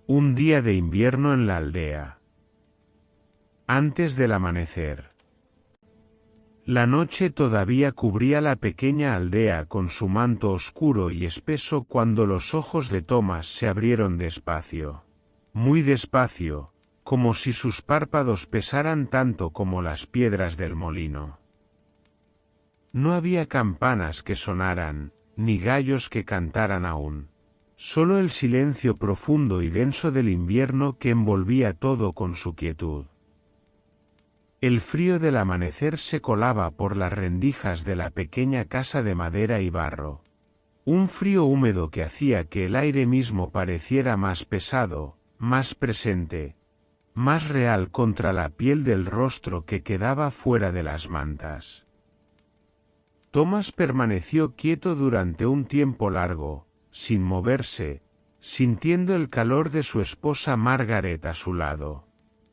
Un día de invierno en la aldea. Antes del amanecer. La noche todavía cubría la pequeña aldea con su manto oscuro y espeso cuando los ojos de Thomas se abrieron despacio. Muy despacio, como si sus párpados pesaran tanto como las piedras del molino. No había campanas que sonaran, ni gallos que cantaran aún. Solo el silencio profundo y denso del invierno que envolvía todo con su quietud. El frío del amanecer se colaba por las rendijas de la pequeña casa de madera y barro. Un frío húmedo que hacía que el aire mismo pareciera más pesado, más presente, más real contra la piel del rostro que quedaba fuera de las mantas. Thomas permaneció quieto durante un tiempo largo, sin moverse, sintiendo el calor de su esposa Margaret a su lado,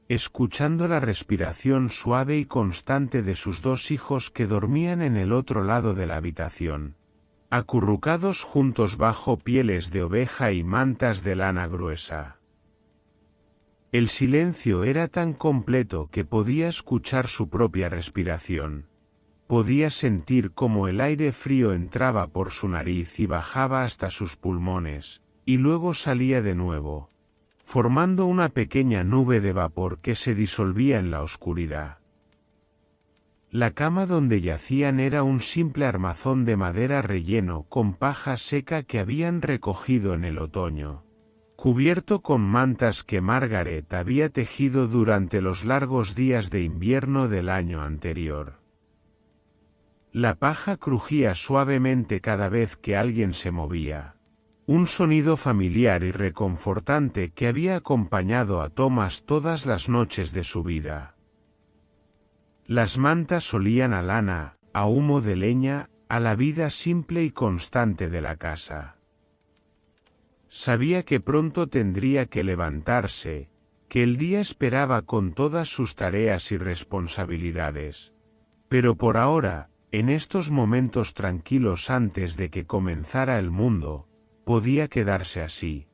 escuchando la respiración suave y constante de sus dos hijos que dormían en el otro lado de la habitación, acurrucados juntos bajo pieles de oveja y mantas de lana gruesa. El silencio era tan completo que podía escuchar su propia respiración. Podía sentir cómo el aire frío entraba por su nariz y bajaba hasta sus pulmones, y luego salía de nuevo, formando una pequeña nube de vapor que se disolvía en la oscuridad. La cama donde yacían era un simple armazón de madera relleno con paja seca que habían recogido en el otoño, cubierto con mantas que Margaret había tejido durante los largos días de invierno del año anterior. La paja crujía suavemente cada vez que alguien se movía. Un sonido familiar y reconfortante que había acompañado a Thomas todas las noches de su vida. Las mantas olían a lana, a humo de leña, a la vida simple y constante de la casa. Sabía que pronto tendría que levantarse, que el día esperaba con todas sus tareas y responsabilidades. Pero por ahora, en estos momentos tranquilos antes de que comenzara el mundo, podía quedarse así,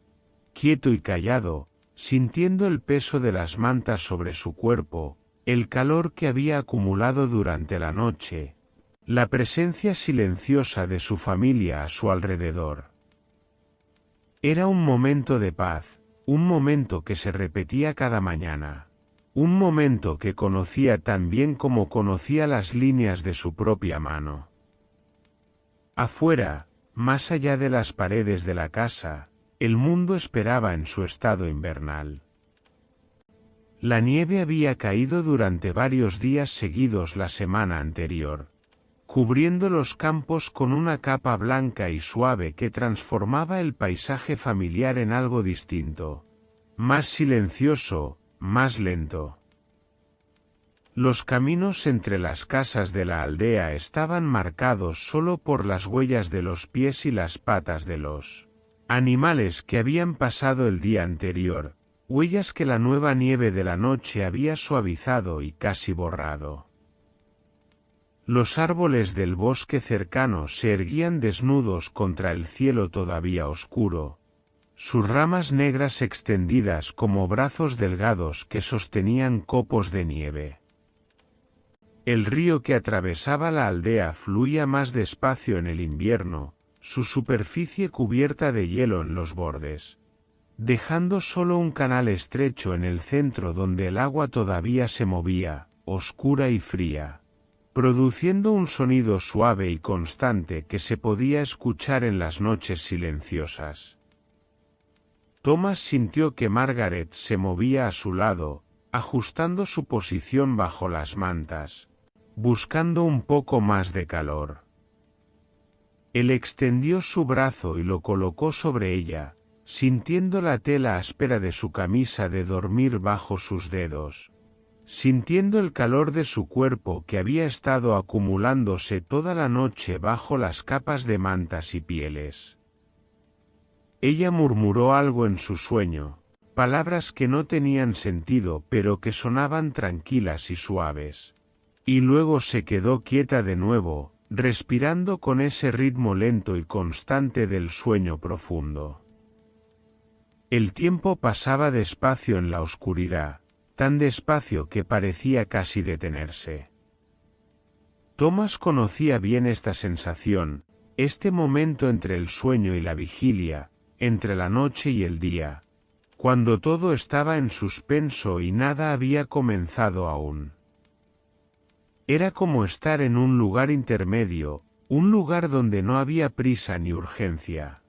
quieto y callado, sintiendo el peso de las mantas sobre su cuerpo, el calor que había acumulado durante la noche, la presencia silenciosa de su familia a su alrededor. Era un momento de paz, un momento que se repetía cada mañana. Un momento que conocía tan bien como conocía las líneas de su propia mano. Afuera, más allá de las paredes de la casa, el mundo esperaba en su estado invernal. La nieve había caído durante varios días seguidos la semana anterior, cubriendo los campos con una capa blanca y suave que transformaba el paisaje familiar en algo distinto, más silencioso, más lento. Los caminos entre las casas de la aldea estaban marcados solo por las huellas de los pies y las patas de los animales que habían pasado el día anterior, huellas que la nueva nieve de la noche había suavizado y casi borrado. Los árboles del bosque cercano se erguían desnudos contra el cielo todavía oscuro, sus ramas negras extendidas como brazos delgados que sostenían copos de nieve. El río que atravesaba la aldea fluía más despacio en el invierno, su superficie cubierta de hielo en los bordes, dejando solo un canal estrecho en el centro donde el agua todavía se movía, oscura y fría, produciendo un sonido suave y constante que se podía escuchar en las noches silenciosas. Thomas sintió que Margaret se movía a su lado, ajustando su posición bajo las mantas, buscando un poco más de calor. Él extendió su brazo y lo colocó sobre ella, sintiendo la tela áspera de su camisa de dormir bajo sus dedos, sintiendo el calor de su cuerpo que había estado acumulándose toda la noche bajo las capas de mantas y pieles. Ella murmuró algo en su sueño, palabras que no tenían sentido pero que sonaban tranquilas y suaves. Y luego se quedó quieta de nuevo, respirando con ese ritmo lento y constante del sueño profundo. El tiempo pasaba despacio en la oscuridad, tan despacio que parecía casi detenerse. Thomas conocía bien esta sensación, este momento entre el sueño y la vigilia, entre la noche y el día, cuando todo estaba en suspenso y nada había comenzado aún. Era como estar en un lugar intermedio, un lugar donde no había prisa ni urgencia,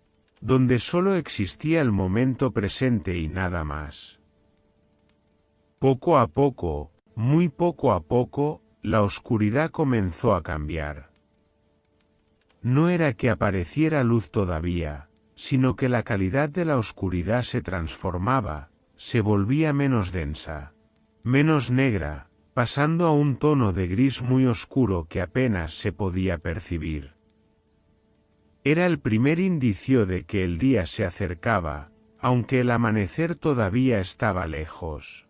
donde solo existía el momento presente y nada más. Poco a poco, muy poco a poco, la oscuridad comenzó a cambiar. No era que apareciera luz todavía, sino que la calidad de la oscuridad se transformaba, se volvía menos densa, menos negra, pasando a un tono de gris muy oscuro que apenas se podía percibir. Era el primer indicio de que el día se acercaba, aunque el amanecer todavía estaba lejos.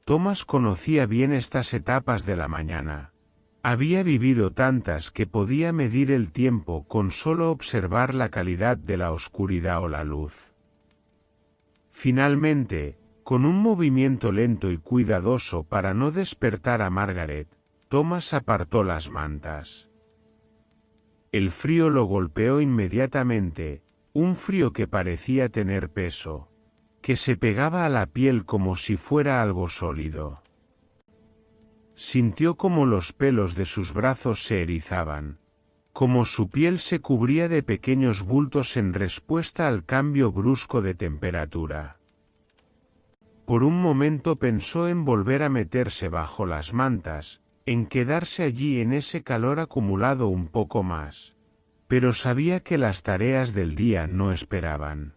Thomas conocía bien estas etapas de la mañana. Había vivido tantas que podía medir el tiempo con solo observar la calidad de la oscuridad o la luz. Finalmente, con un movimiento lento y cuidadoso para no despertar a Margaret, Thomas apartó las mantas. El frío lo golpeó inmediatamente, un frío que parecía tener peso, que se pegaba a la piel como si fuera algo sólido. Sintió como los pelos de sus brazos se erizaban, como su piel se cubría de pequeños bultos en respuesta al cambio brusco de temperatura. Por un momento pensó en volver a meterse bajo las mantas, en quedarse allí en ese calor acumulado un poco más, pero sabía que las tareas del día no esperaban.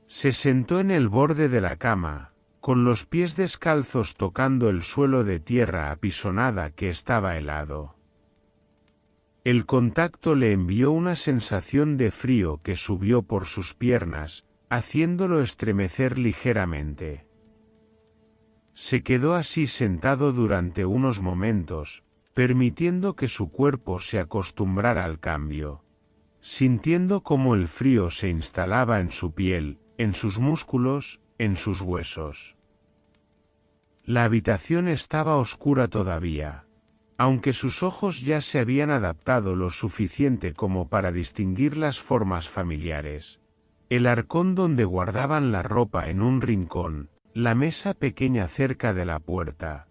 Se sentó en el borde de la cama, con los pies descalzos tocando el suelo de tierra apisonada que estaba helado. El contacto le envió una sensación de frío que subió por sus piernas, haciéndolo estremecer ligeramente. Se quedó así sentado durante unos momentos, permitiendo que su cuerpo se acostumbrara al cambio, sintiendo cómo el frío se instalaba en su piel, en sus músculos, en sus huesos. La habitación estaba oscura todavía, aunque sus ojos ya se habían adaptado lo suficiente como para distinguir las formas familiares. El arcón donde guardaban la ropa en un rincón, la mesa pequeña cerca de la puerta,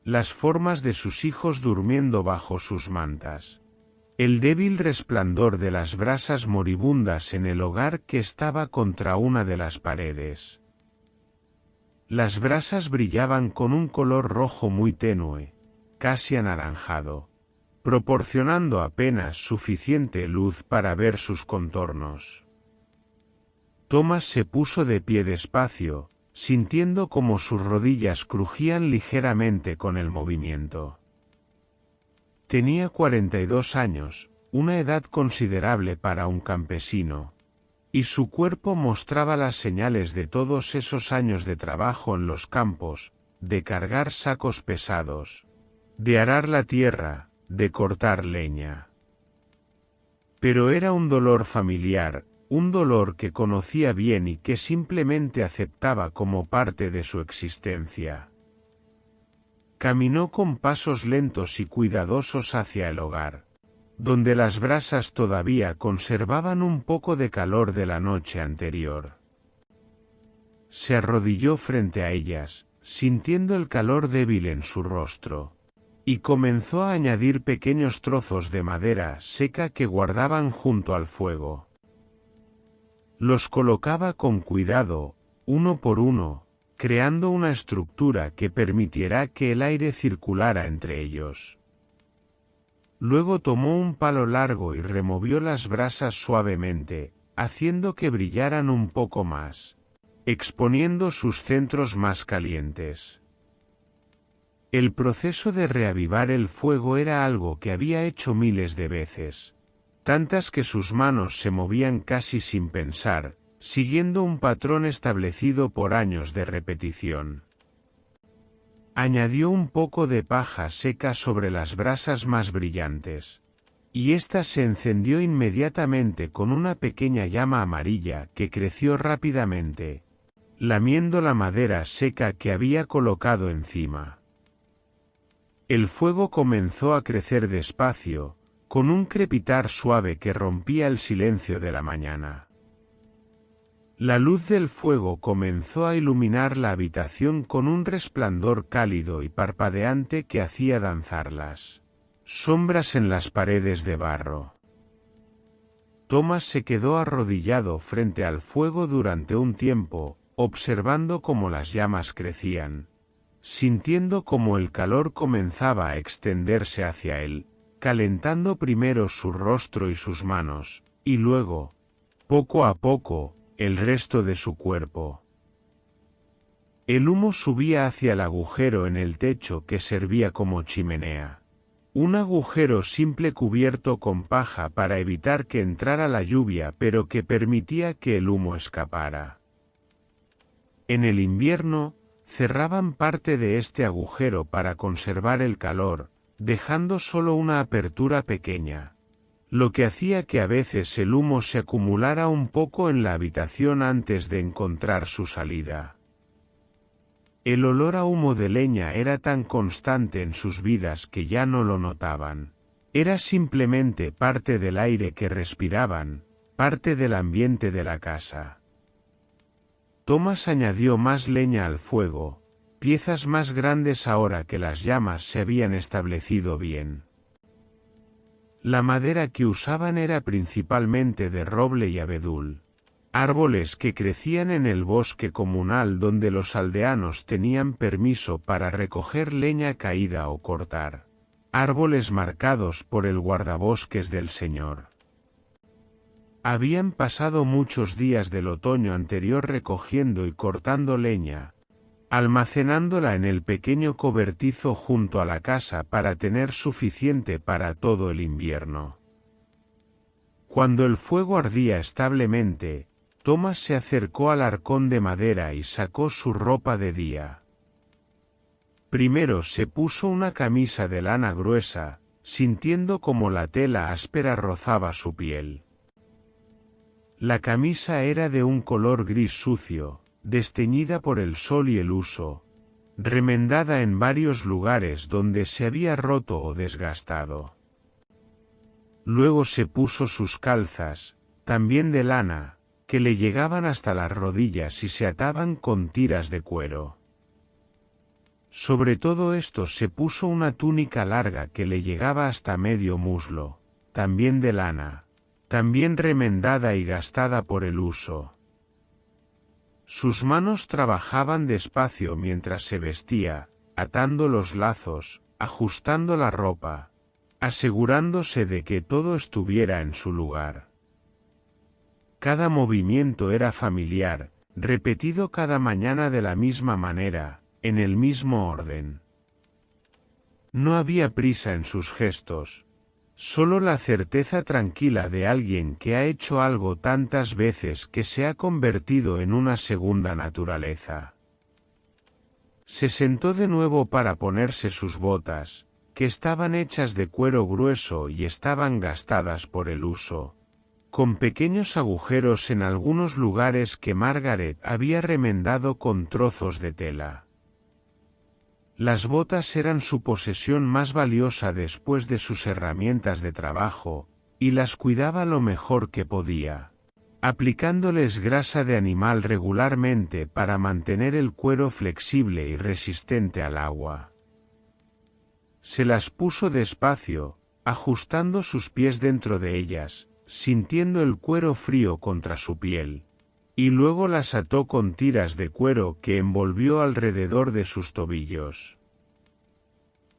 las formas de sus hijos durmiendo bajo sus mantas, el débil resplandor de las brasas moribundas en el hogar que estaba contra una de las paredes. Las brasas brillaban con un color rojo muy tenue, casi anaranjado, proporcionando apenas suficiente luz para ver sus contornos. Thomas se puso de pie despacio, sintiendo como sus rodillas crujían ligeramente con el movimiento. Tenía 42 años, una edad considerable para un campesino, y su cuerpo mostraba las señales de todos esos años de trabajo en los campos, de cargar sacos pesados, de arar la tierra, de cortar leña. Pero era un dolor familiar, un dolor que conocía bien y que simplemente aceptaba como parte de su existencia. Caminó con pasos lentos y cuidadosos hacia el hogar, donde las brasas todavía conservaban un poco de calor de la noche anterior. Se arrodilló frente a ellas, sintiendo el calor débil en su rostro, y comenzó a añadir pequeños trozos de madera seca que guardaban junto al fuego. Los colocaba con cuidado, uno por uno, creando una estructura que permitiera que el aire circulara entre ellos. Luego tomó un palo largo y removió las brasas suavemente, haciendo que brillaran un poco más, exponiendo sus centros más calientes. El proceso de reavivar el fuego era algo que había hecho miles de veces, tantas que sus manos se movían casi sin pensar, siguiendo un patrón establecido por años de repetición. Añadió un poco de paja seca sobre las brasas más brillantes, y ésta se encendió inmediatamente con una pequeña llama amarilla que creció rápidamente, lamiendo la madera seca que había colocado encima. El fuego comenzó a crecer despacio, con un crepitar suave que rompía el silencio de la mañana. La luz del fuego comenzó a iluminar la habitación con un resplandor cálido y parpadeante que hacía danzar las sombras en las paredes de barro. Thomas se quedó arrodillado frente al fuego durante un tiempo, observando cómo las llamas crecían, sintiendo cómo el calor comenzaba a extenderse hacia él, calentando primero su rostro y sus manos, y luego, poco a poco, el resto de su cuerpo. El humo subía hacia el agujero en el techo que servía como chimenea. Un agujero simple cubierto con paja para evitar que entrara la lluvia, pero que permitía que el humo escapara. En el invierno, cerraban parte de este agujero para conservar el calor, dejando solo una apertura pequeña, lo que hacía que a veces el humo se acumulara un poco en la habitación antes de encontrar su salida. El olor a humo de leña era tan constante en sus vidas que ya no lo notaban. Era simplemente parte del aire que respiraban, parte del ambiente de la casa. Thomas añadió más leña al fuego, piezas más grandes ahora que las llamas se habían establecido bien. La madera que usaban era principalmente de roble y abedul, árboles que crecían en el bosque comunal donde los aldeanos tenían permiso para recoger leña caída o cortar, árboles marcados por el guardabosques del Señor. Habían pasado muchos días del otoño anterior recogiendo y cortando leña, almacenándola en el pequeño cobertizo junto a la casa para tener suficiente para todo el invierno. Cuando el fuego ardía establemente, Thomas se acercó al arcón de madera y sacó su ropa de día. Primero se puso una camisa de lana gruesa, sintiendo como la tela áspera rozaba su piel. La camisa era de un color gris sucio, desteñida por el sol y el uso, remendada en varios lugares donde se había roto o desgastado. Luego se puso sus calzas, también de lana, que le llegaban hasta las rodillas y se ataban con tiras de cuero. Sobre todo esto se puso una túnica larga que le llegaba hasta medio muslo, también de lana, también remendada y gastada por el uso. Sus manos trabajaban despacio mientras se vestía, atando los lazos, ajustando la ropa, asegurándose de que todo estuviera en su lugar. Cada movimiento era familiar, repetido cada mañana de la misma manera, en el mismo orden. No había prisa en sus gestos, solo la certeza tranquila de alguien que ha hecho algo tantas veces que se ha convertido en una segunda naturaleza. Se sentó de nuevo para ponerse sus botas, que estaban hechas de cuero grueso y estaban gastadas por el uso, con pequeños agujeros en algunos lugares que Margaret había remendado con trozos de tela. Las botas eran su posesión más valiosa después de sus herramientas de trabajo, y las cuidaba lo mejor que podía, aplicándoles grasa de animal regularmente para mantener el cuero flexible y resistente al agua. Se las puso despacio, ajustando sus pies dentro de ellas, sintiendo el cuero frío contra su piel, y luego las ató con tiras de cuero que envolvió alrededor de sus tobillos.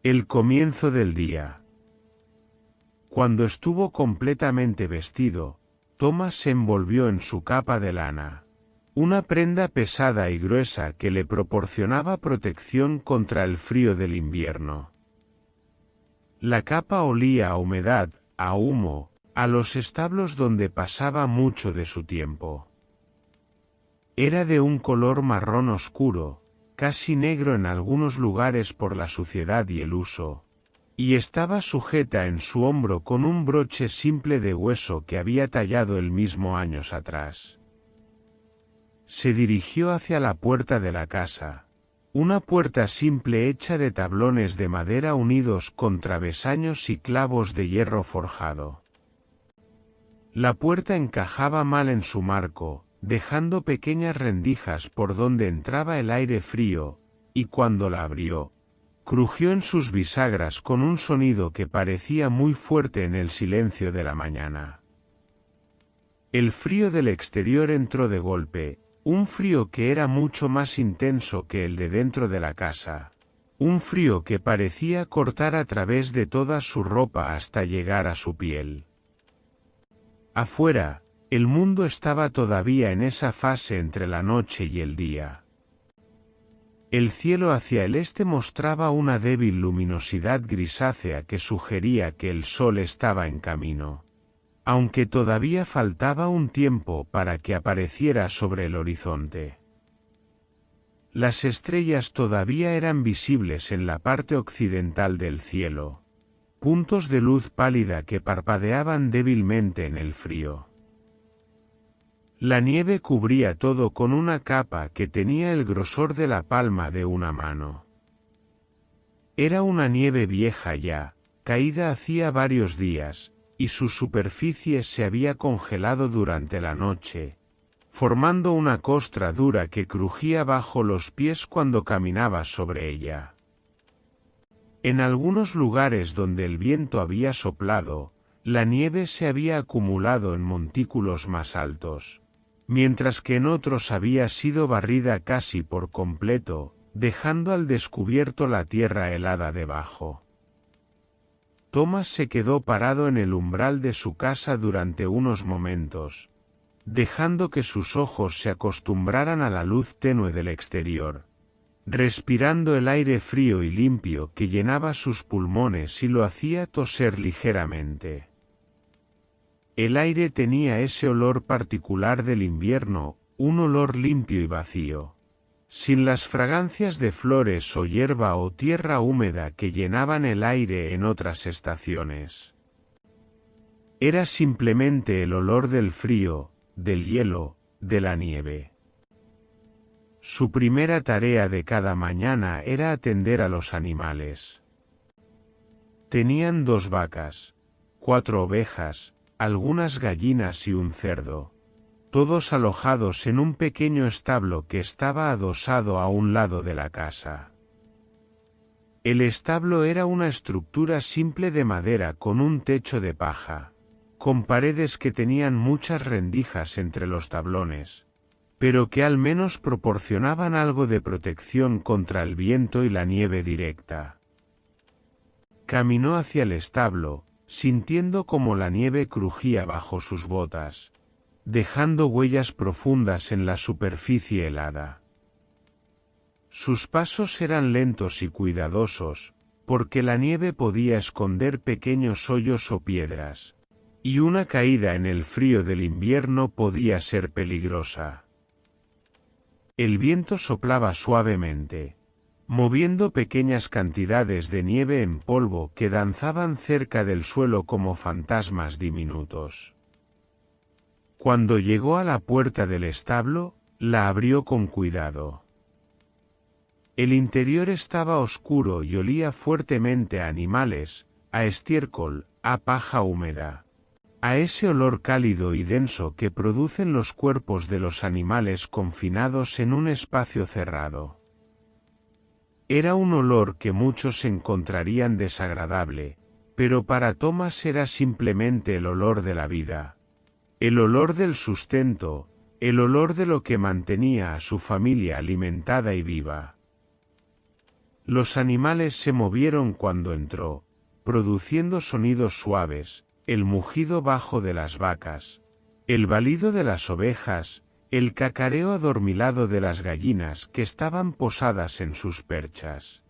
El comienzo del día. Cuando estuvo completamente vestido, Thomas se envolvió en su capa de lana, una prenda pesada y gruesa que le proporcionaba protección contra el frío del invierno. La capa olía a humedad, a humo, a los establos donde pasaba mucho de su tiempo. Era de un color marrón oscuro, casi negro en algunos lugares por la suciedad y el uso, y estaba sujeta en su hombro con un broche simple de hueso que había tallado él mismo años atrás. Se dirigió hacia la puerta de la casa. Una puerta simple hecha de tablones de madera unidos con travesaños y clavos de hierro forjado. La puerta encajaba mal en su marco, dejando pequeñas rendijas por donde entraba el aire frío, y cuando la abrió, crujió en sus bisagras con un sonido que parecía muy fuerte en el silencio de la mañana. El frío del exterior entró de golpe, un frío que era mucho más intenso que el de dentro de la casa, un frío que parecía cortar a través de toda su ropa hasta llegar a su piel. Afuera, el mundo estaba todavía en esa fase entre la noche y el día. El cielo hacia el este mostraba una débil luminosidad grisácea que sugería que el sol estaba en camino, aunque todavía faltaba un tiempo para que apareciera sobre el horizonte. Las estrellas todavía eran visibles en la parte occidental del cielo, puntos de luz pálida que parpadeaban débilmente en el frío. La nieve cubría todo con una capa que tenía el grosor de la palma de una mano. Era una nieve vieja ya, caída hacía varios días, y su superficie se había congelado durante la noche, formando una costra dura que crujía bajo los pies cuando caminaba sobre ella. En algunos lugares donde el viento había soplado, la nieve se había acumulado en montículos más altos, mientras que en otros había sido barrida casi por completo, dejando al descubierto la tierra helada debajo. Thomas se quedó parado en el umbral de su casa durante unos momentos, dejando que sus ojos se acostumbraran a la luz tenue del exterior, respirando el aire frío y limpio que llenaba sus pulmones y lo hacía toser ligeramente. El aire tenía ese olor particular del invierno, un olor limpio y vacío, sin las fragancias de flores o hierba o tierra húmeda que llenaban el aire en otras estaciones. Era simplemente el olor del frío, del hielo, de la nieve. Su primera tarea de cada mañana era atender a los animales. Tenían 2 vacas, 4 ovejas, algunas gallinas y un cerdo, todos alojados en un pequeño establo que estaba adosado a un lado de la casa. El establo era una estructura simple de madera con un techo de paja, con paredes que tenían muchas rendijas entre los tablones, pero que al menos proporcionaban algo de protección contra el viento y la nieve directa. Caminó hacia el establo, sintiendo como la nieve crujía bajo sus botas, dejando huellas profundas en la superficie helada. Sus pasos eran lentos y cuidadosos, porque la nieve podía esconder pequeños hoyos o piedras, y una caída en el frío del invierno podía ser peligrosa. El viento soplaba suavemente, moviendo pequeñas cantidades de nieve en polvo que danzaban cerca del suelo como fantasmas diminutos. Cuando llegó a la puerta del establo, la abrió con cuidado. El interior estaba oscuro y olía fuertemente a animales, a estiércol, a paja húmeda, a ese olor cálido y denso que producen los cuerpos de los animales confinados en un espacio cerrado. Era un olor que muchos encontrarían desagradable, pero para Thomas era simplemente el olor de la vida, el olor del sustento, el olor de lo que mantenía a su familia alimentada y viva. Los animales se movieron cuando entró, produciendo sonidos suaves, el mugido bajo de las vacas, el balido de las ovejas, el cacareo adormilado de las gallinas que estaban posadas en sus perchas.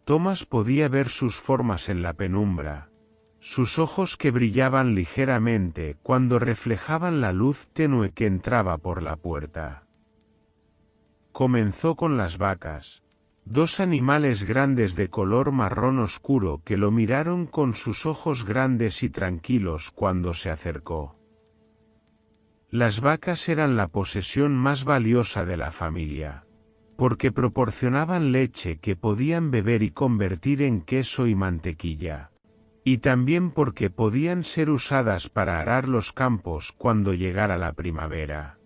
Thomas podía ver sus formas en la penumbra, sus ojos que brillaban ligeramente cuando reflejaban la luz tenue que entraba por la puerta. Comenzó con las vacas, Dos animales grandes de color marrón oscuro que lo miraron con sus ojos grandes y tranquilos cuando se acercó. Las vacas eran la posesión más valiosa de la familia, porque proporcionaban leche que podían beber y convertir en queso y mantequilla, y también porque podían ser usadas para arar los campos cuando llegara la primavera.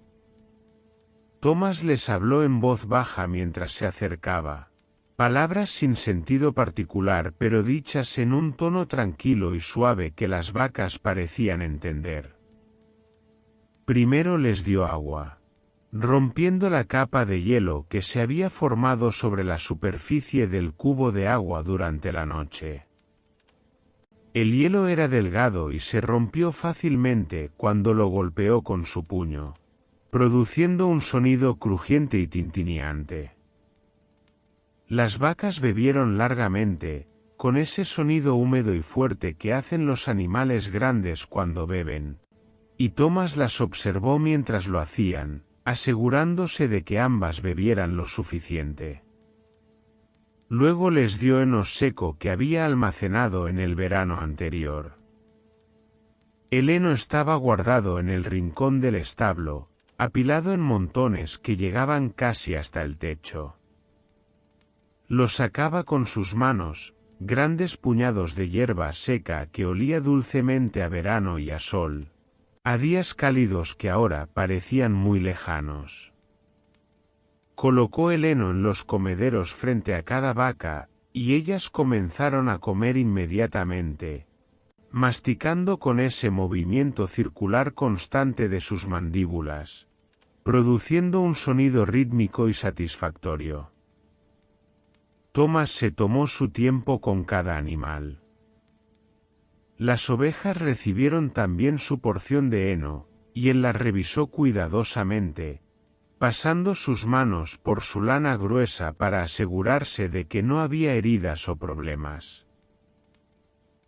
Thomas les habló en voz baja mientras se acercaba, palabras sin sentido particular pero dichas en un tono tranquilo y suave que las vacas parecían entender. Primero les dio agua, rompiendo la capa de hielo que se había formado sobre la superficie del cubo de agua durante la noche. El hielo era delgado y se rompió fácilmente cuando lo golpeó con su puño, produciendo un sonido crujiente y tintineante. Las vacas bebieron largamente, con ese sonido húmedo y fuerte que hacen los animales grandes cuando beben, y Thomas las observó mientras lo hacían, asegurándose de que ambas bebieran lo suficiente. Luego les dio heno seco que había almacenado en el verano anterior. El heno estaba guardado en el rincón del establo, apilado en montones que llegaban casi hasta el techo. Lo sacaba con sus manos, grandes puñados de hierba seca que olía dulcemente a verano y a sol, a días cálidos que ahora parecían muy lejanos. Colocó el heno en los comederos frente a cada vaca, y ellas comenzaron a comer inmediatamente, masticando con ese movimiento circular constante de sus mandíbulas, produciendo un sonido rítmico y satisfactorio. Thomas se tomó su tiempo con cada animal. Las ovejas recibieron también su porción de heno, y él las revisó cuidadosamente, pasando sus manos por su lana gruesa para asegurarse de que no había heridas o problemas.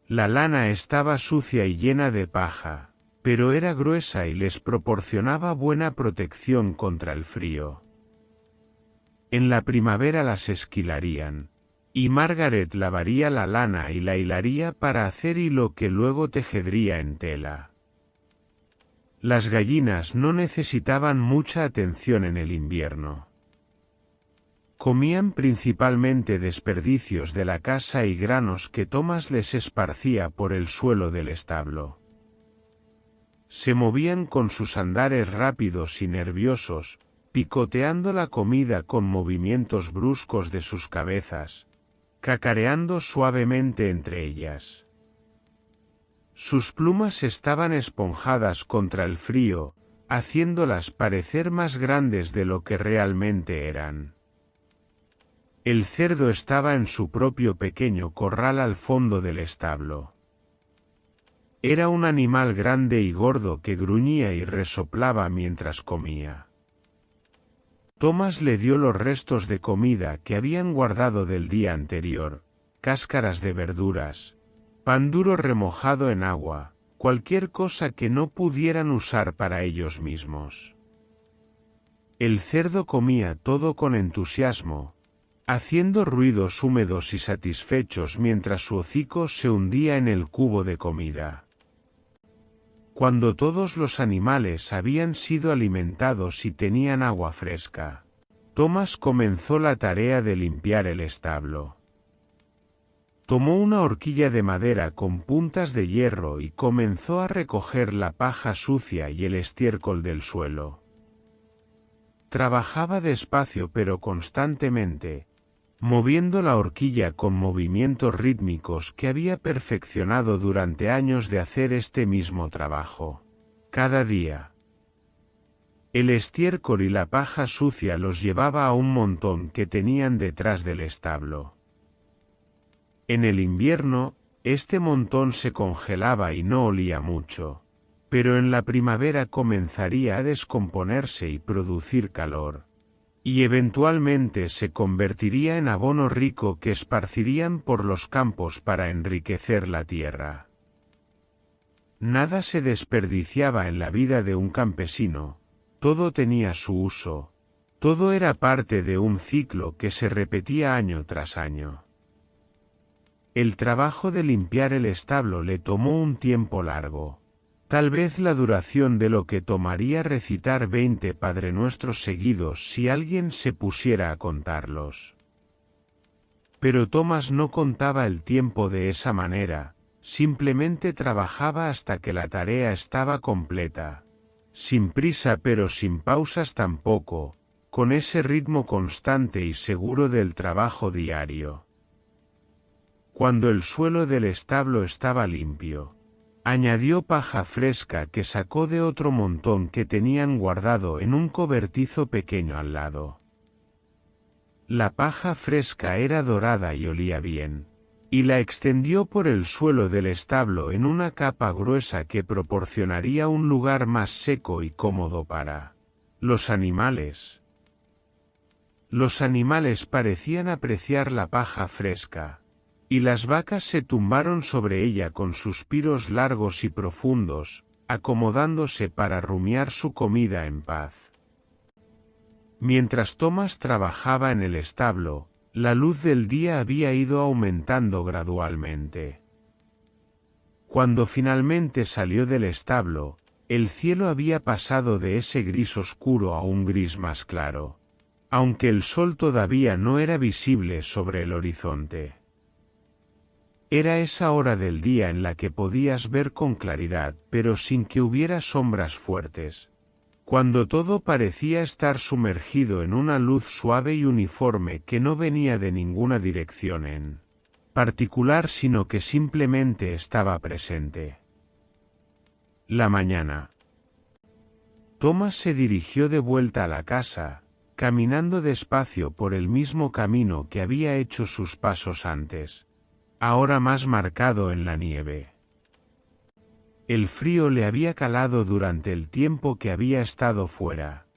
La lana estaba sucia y llena de paja, pero era gruesa y les proporcionaba buena protección contra el frío. En la primavera las esquilarían, y Margaret lavaría la lana y la hilaría para hacer hilo que luego tejedría en tela. Las gallinas no necesitaban mucha atención en el invierno. Comían principalmente desperdicios de la casa y granos que Thomas les esparcía por el suelo del establo. Se movían con sus andares rápidos y nerviosos, picoteando la comida con movimientos bruscos de sus cabezas, cacareando suavemente entre ellas. Sus plumas estaban esponjadas contra el frío, haciéndolas parecer más grandes de lo que realmente eran. El cerdo estaba en su propio pequeño corral al fondo del establo. Era un animal grande y gordo que gruñía y resoplaba mientras comía. Thomas le dio los restos de comida que habían guardado del día anterior, cáscaras de verduras, pan duro remojado en agua, cualquier cosa que no pudieran usar para ellos mismos. El cerdo comía todo con entusiasmo, haciendo ruidos húmedos y satisfechos mientras su hocico se hundía en el cubo de comida. Cuando todos los animales habían sido alimentados y tenían agua fresca, Thomas comenzó la tarea de limpiar el establo. Tomó una horquilla de madera con puntas de hierro y comenzó a recoger la paja sucia y el estiércol del suelo. Trabajaba despacio pero constantemente, moviendo la horquilla con movimientos rítmicos que había perfeccionado durante años de hacer este mismo trabajo, cada día. El estiércol y la paja sucia los llevaba a un montón que tenían detrás del establo. En el invierno, este montón se congelaba y no olía mucho, pero en la primavera comenzaría a descomponerse y producir calor, y eventualmente se convertiría en abono rico que esparcirían por los campos para enriquecer la tierra. Nada se desperdiciaba en la vida de un campesino, todo tenía su uso, Todo era parte de un ciclo que se repetía año tras año. El trabajo de limpiar el establo le tomó un tiempo largo. Tal vez la duración de lo que tomaría recitar 20 Padrenuestros seguidos si alguien se pusiera a contarlos. Pero Thomas no contaba el tiempo de esa manera, simplemente trabajaba hasta que la tarea estaba completa. Sin prisa pero sin pausas tampoco, con ese ritmo constante y seguro del trabajo diario. Cuando el suelo del establo estaba limpio, añadió paja fresca que sacó de otro montón que tenían guardado en un cobertizo pequeño al lado. La paja fresca era dorada y olía bien, y la extendió por el suelo del establo en una capa gruesa que proporcionaría un lugar más seco y cómodo para los animales. Los animales parecían apreciar la paja fresca, y las vacas se tumbaron sobre ella con suspiros largos y profundos, acomodándose para rumiar su comida en paz. Mientras Thomas trabajaba en el establo, la luz del día había ido aumentando gradualmente. Cuando finalmente salió del establo, el cielo había pasado de ese gris oscuro a un gris más claro, aunque el sol todavía no era visible sobre el horizonte. Era esa hora del día en la que podías ver con claridad, pero sin que hubiera sombras fuertes, cuando todo parecía estar sumergido en una luz suave y uniforme que no venía de ninguna dirección en particular, sino que simplemente estaba presente. La mañana. Thomas se dirigió de vuelta a la casa, caminando despacio por el mismo camino que había hecho sus pasos antes, ahora más marcado en la nieve. El frío le había calado durante el tiempo que había estado fuera,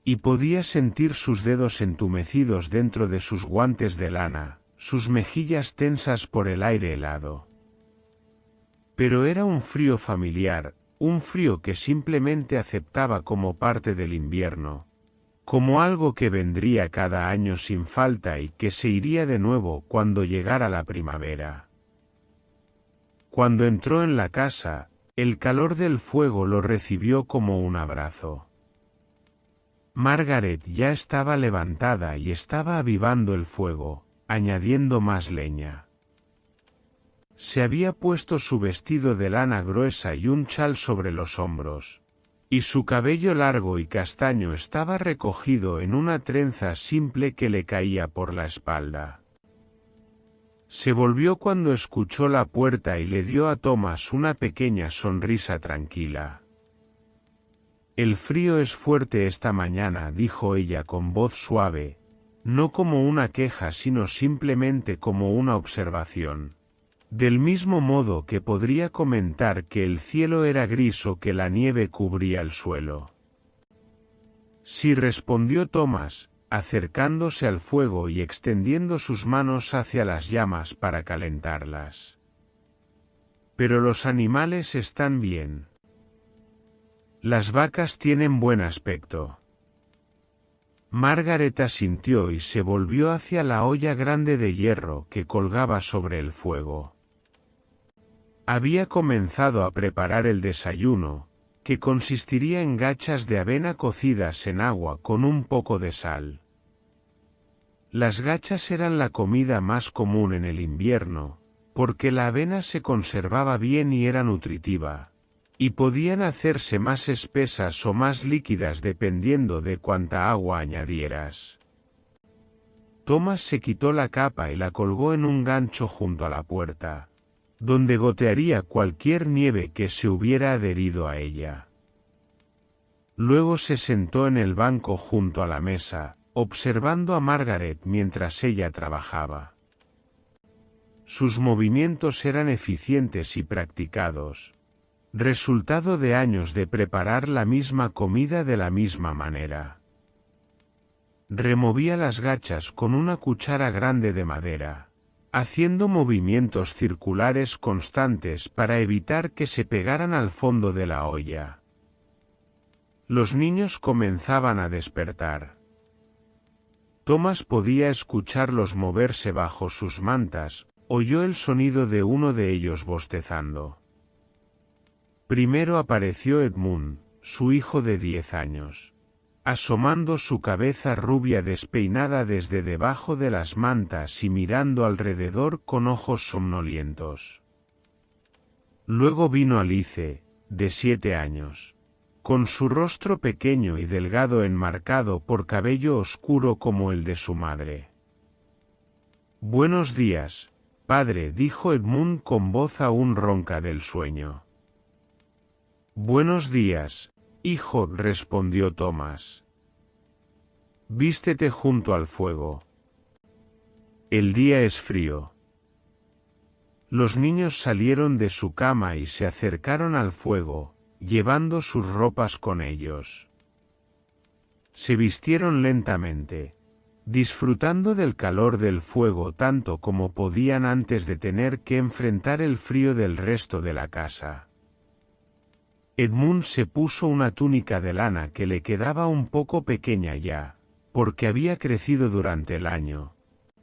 y podía sentir sus dedos entumecidos dentro de sus guantes de lana, sus mejillas tensas por el aire helado. Pero era un frío familiar, un frío que simplemente aceptaba como parte del invierno, como algo que vendría cada año sin falta y que se iría de nuevo cuando llegara la primavera. Cuando entró en la casa, el calor del fuego lo recibió como un abrazo. Margaret ya estaba levantada y estaba avivando el fuego, añadiendo más leña. Se había puesto su vestido de lana gruesa y un chal sobre los hombros, y su cabello largo y castaño estaba recogido en una trenza simple que le caía por la espalda. Se volvió cuando escuchó la puerta y le dio a Thomas una pequeña sonrisa tranquila. «El frío es fuerte esta mañana», dijo ella con voz suave, no como una queja sino simplemente como una observación. Del mismo modo que podría comentar que el cielo era gris o que la nieve cubría el suelo. Sí, respondió Thomas, acercándose al fuego y extendiendo sus manos hacia las llamas para calentarlas. Pero los animales están bien. Las vacas tienen buen aspecto. Margaret asintió y se volvió hacia la olla grande de hierro que colgaba sobre el fuego. Había comenzado a preparar el desayuno, que consistiría en gachas de avena cocidas en agua con un poco de sal. Las gachas eran la comida más común en el invierno, porque la avena se conservaba bien y era nutritiva, y podían hacerse más espesas o más líquidas dependiendo de cuánta agua añadieras. Thomas se quitó la capa y la colgó en un gancho junto a la puerta, donde gotearía cualquier nieve que se hubiera adherido a ella. Luego se sentó en el banco junto a la mesa, observando a Margaret mientras ella trabajaba. Sus movimientos eran eficientes y practicados, resultado de años de preparar la misma comida de la misma manera. Removía las gachas con una cuchara grande de madera, haciendo movimientos circulares constantes para evitar que se pegaran al fondo de la olla. Los niños comenzaban a despertar. Thomas podía escucharlos moverse bajo sus mantas, oyó el sonido de uno de ellos bostezando. Primero apareció Edmund, su hijo de 10 años, asomando su cabeza rubia despeinada desde debajo de las mantas y mirando alrededor con ojos somnolientos. Luego vino Alice, de 7 años, con su rostro pequeño y delgado enmarcado por cabello oscuro como el de su madre. «Buenos días, padre», dijo Edmund con voz aún ronca del sueño. «Buenos días, hijo», respondió Thomas. «Vístete junto al fuego. El día es frío». Los niños salieron de su cama y se acercaron al fuego, llevando sus ropas con ellos. Se vistieron lentamente, disfrutando del calor del fuego tanto como podían antes de tener que enfrentar el frío del resto de la casa. Edmund se puso una túnica de lana que le quedaba un poco pequeña ya, porque había crecido durante el año,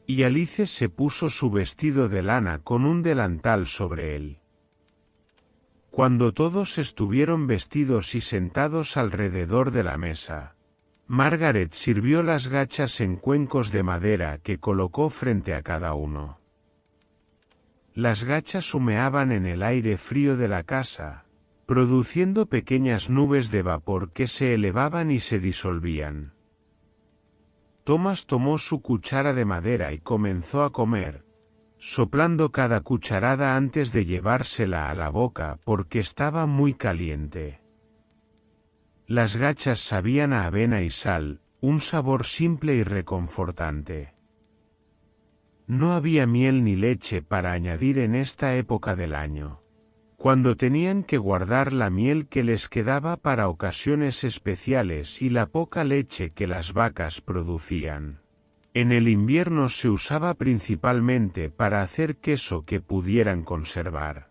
y Alice se puso su vestido de lana con un delantal sobre él. Cuando todos estuvieron vestidos y sentados alrededor de la mesa, Margaret sirvió las gachas en cuencos de madera que colocó frente a cada uno. Las gachas humeaban en el aire frío de la casa, produciendo pequeñas nubes de vapor que se elevaban y se disolvían. Thomas tomó su cuchara de madera y comenzó a comer, soplando cada cucharada antes de llevársela a la boca porque estaba muy caliente. Las gachas sabían a avena y sal, un sabor simple y reconfortante. No había miel ni leche para añadir en esta época del año, cuando tenían que guardar la miel que les quedaba para ocasiones especiales y la poca leche que las vacas producían. En el invierno se usaba principalmente para hacer queso que pudieran conservar.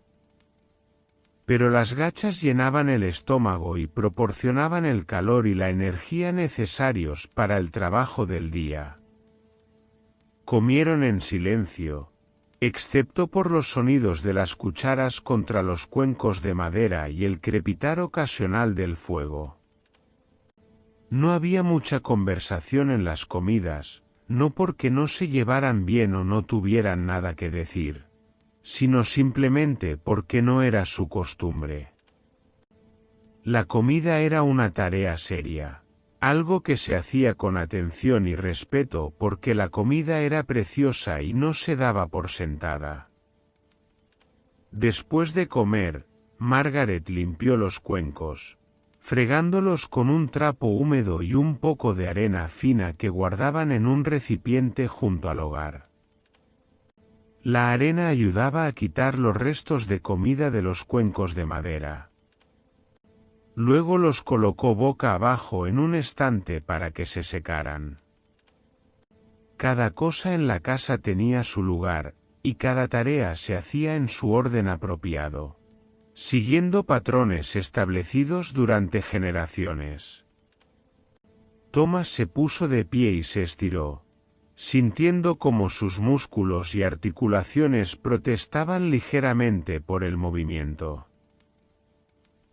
Pero las gachas llenaban el estómago y proporcionaban el calor y la energía necesarios para el trabajo del día. Comieron en silencio, excepto por los sonidos de las cucharas contra los cuencos de madera y el crepitar ocasional del fuego. No había mucha conversación en las comidas, no porque no se llevaran bien o no tuvieran nada que decir, sino simplemente porque no era su costumbre. La comida era una tarea seria, algo que se hacía con atención y respeto porque la comida era preciosa y no se daba por sentada. Después de comer, Margaret limpió los cuencos, fregándolos con un trapo húmedo y un poco de arena fina que guardaban en un recipiente junto al hogar. La arena ayudaba a quitar los restos de comida de los cuencos de madera. Luego los colocó boca abajo en un estante para que se secaran. Cada cosa en la casa tenía su lugar, y cada tarea se hacía en su orden apropiado, siguiendo patrones establecidos durante generaciones. Thomas se puso de pie y se estiró, sintiendo como sus músculos y articulaciones protestaban ligeramente por el movimiento.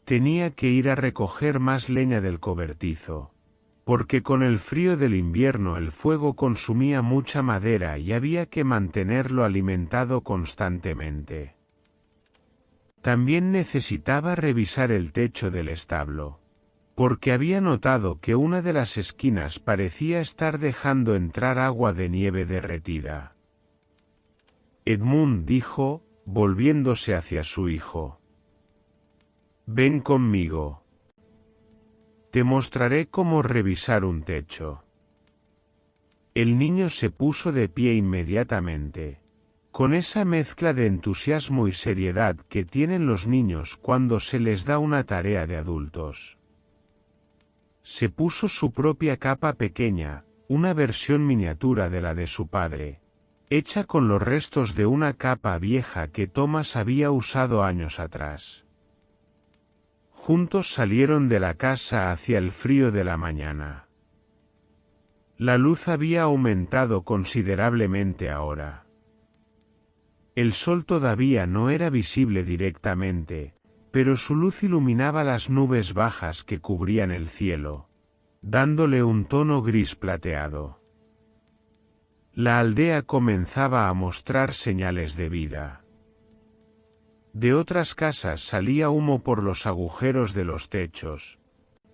Tenía que ir a recoger más leña del cobertizo, porque con el frío del invierno el fuego consumía mucha madera y había que mantenerlo alimentado constantemente. También necesitaba revisar el techo del establo, porque había notado que una de las esquinas parecía estar dejando entrar agua de nieve derretida. Edmund dijo, volviéndose hacia su hijo: «Ven conmigo. Te mostraré cómo revisar un techo». El niño se puso de pie inmediatamente, con esa mezcla de entusiasmo y seriedad que tienen los niños cuando se les da una tarea de adultos. Se puso su propia capa pequeña, una versión miniatura de la de su padre, hecha con los restos de una capa vieja que Thomas había usado años atrás. Juntos salieron de la casa hacia el frío de la mañana. La luz había aumentado considerablemente ahora. El sol todavía no era visible directamente, pero su luz iluminaba las nubes bajas que cubrían el cielo, dándole un tono gris plateado. La aldea comenzaba a mostrar señales de vida. De otras casas salía humo por los agujeros de los techos,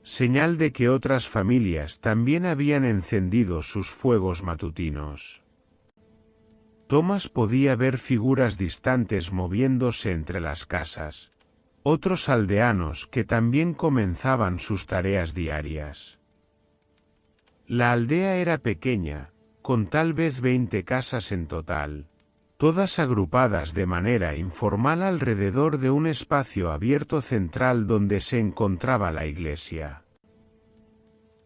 señal de que otras familias también habían encendido sus fuegos matutinos. Thomas podía ver figuras distantes moviéndose entre las casas, otros aldeanos que también comenzaban sus tareas diarias. La aldea era pequeña, con tal vez 20 casas en total, todas agrupadas de manera informal alrededor de un espacio abierto central donde se encontraba la iglesia.